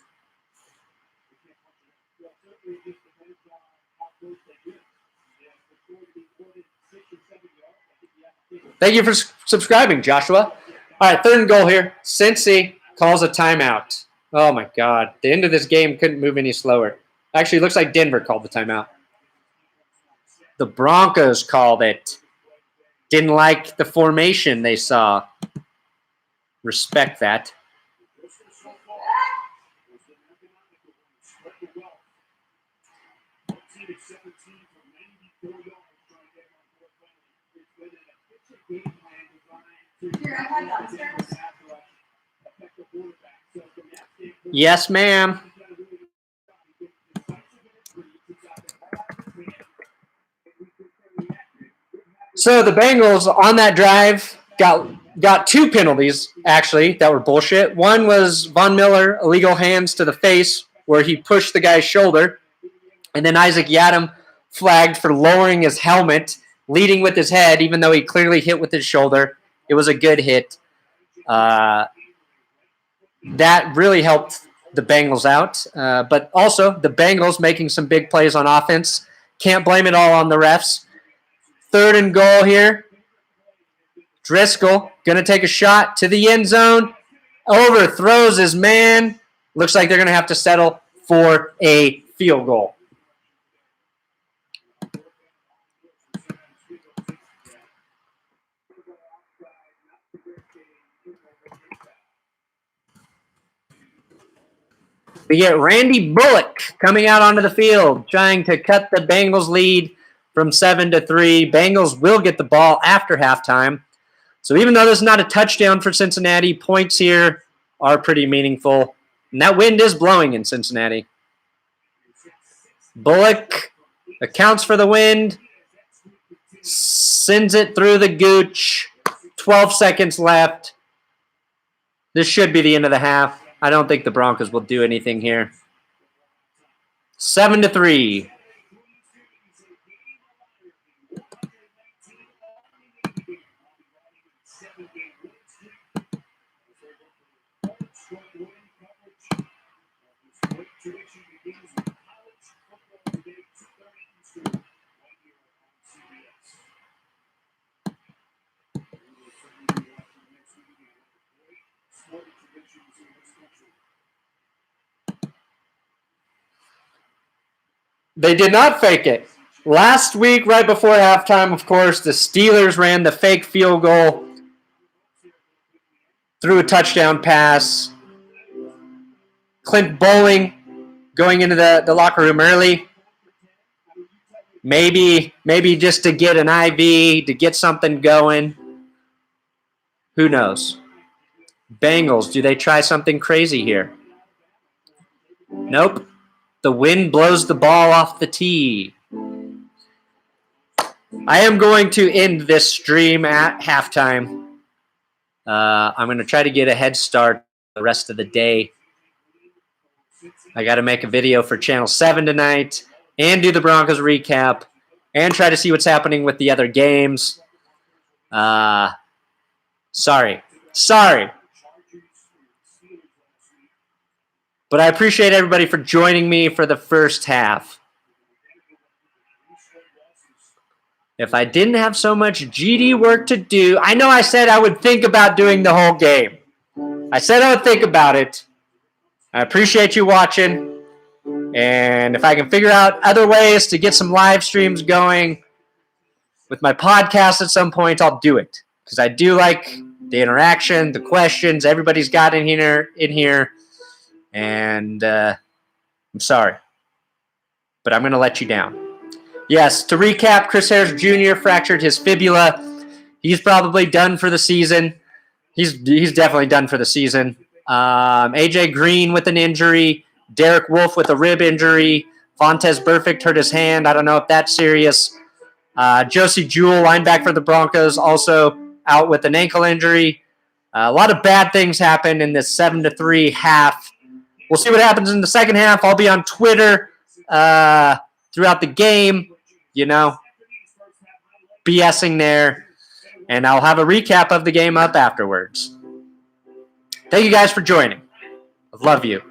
Thank you for subscribing, Joshua. All right, 3rd and goal here. Cincy calls a timeout. Oh, my God. The end of this game couldn't move any slower. Actually, it looks like Denver called the timeout. The Broncos called it. Didn't like the formation they saw. Respect that. Yes, ma'am. So the Bengals on that drive got 2 penalties, actually, that were bullshit. One was Von Miller, illegal hands to the face, where he pushed the guy's shoulder. And then Isaac Yiadom flagged for lowering his helmet, leading with his head, even though he clearly hit with his shoulder. It was a good hit. That really helped the Bengals out. But also the Bengals making some big plays on offense. Can't blame it all on the refs. 3rd and goal here. Driskel going to take a shot to the end zone. Overthrows his man. Looks like they're going to have to settle for a field goal. We get Randy Bullock coming out onto the field, trying to cut the Bengals lead from 7-3. Bengals will get the ball after halftime. So even though this is not a touchdown for Cincinnati, points here are pretty meaningful. And that wind is blowing in Cincinnati. Bullock accounts for the wind, sends it through the gooch. 12 seconds left. This should be the end of the half. I don't think the Broncos will do anything here. 7-3. They did not fake it. Last week, right before halftime, of course, the Steelers ran the fake field goal, threw a touchdown pass. Clint Bowling going into the locker room early. Maybe just to get an IV, to get something going. Who knows? Bengals, do they try something crazy here? Nope. The wind blows the ball off the tee. I am going to end this stream at halftime. I'm going to try to get a head start the rest of the day. I got to make a video for Channel 7 tonight and do the Broncos recap and try to see what's happening with the other games. Sorry. But I appreciate everybody for joining me for the first half. If I didn't have so much GD work to do, I know I said I would think about doing the whole game. I said I would think about it. I appreciate you watching. And if I can figure out other ways to get some live streams going with my podcast at some point, I'll do it. Because I do like the interaction, the questions everybody's got in here. And I'm sorry, but I'm going to let you down. Yes, to recap, Chris Harris Jr. fractured his fibula. He's probably done for the season. He's definitely done for the season. AJ Green with an injury. Derek Wolfe with a rib injury. Vontaze Burfict hurt his hand. I don't know if that's serious. Josie Jewell, linebacker for the Broncos, also out with an ankle injury. A lot of bad things happen in this 7-3 half. We'll see what happens in the second half. I'll be on Twitter throughout the game, BSing there. And I'll have a recap of the game up afterwards. Thank you guys for joining. I love you.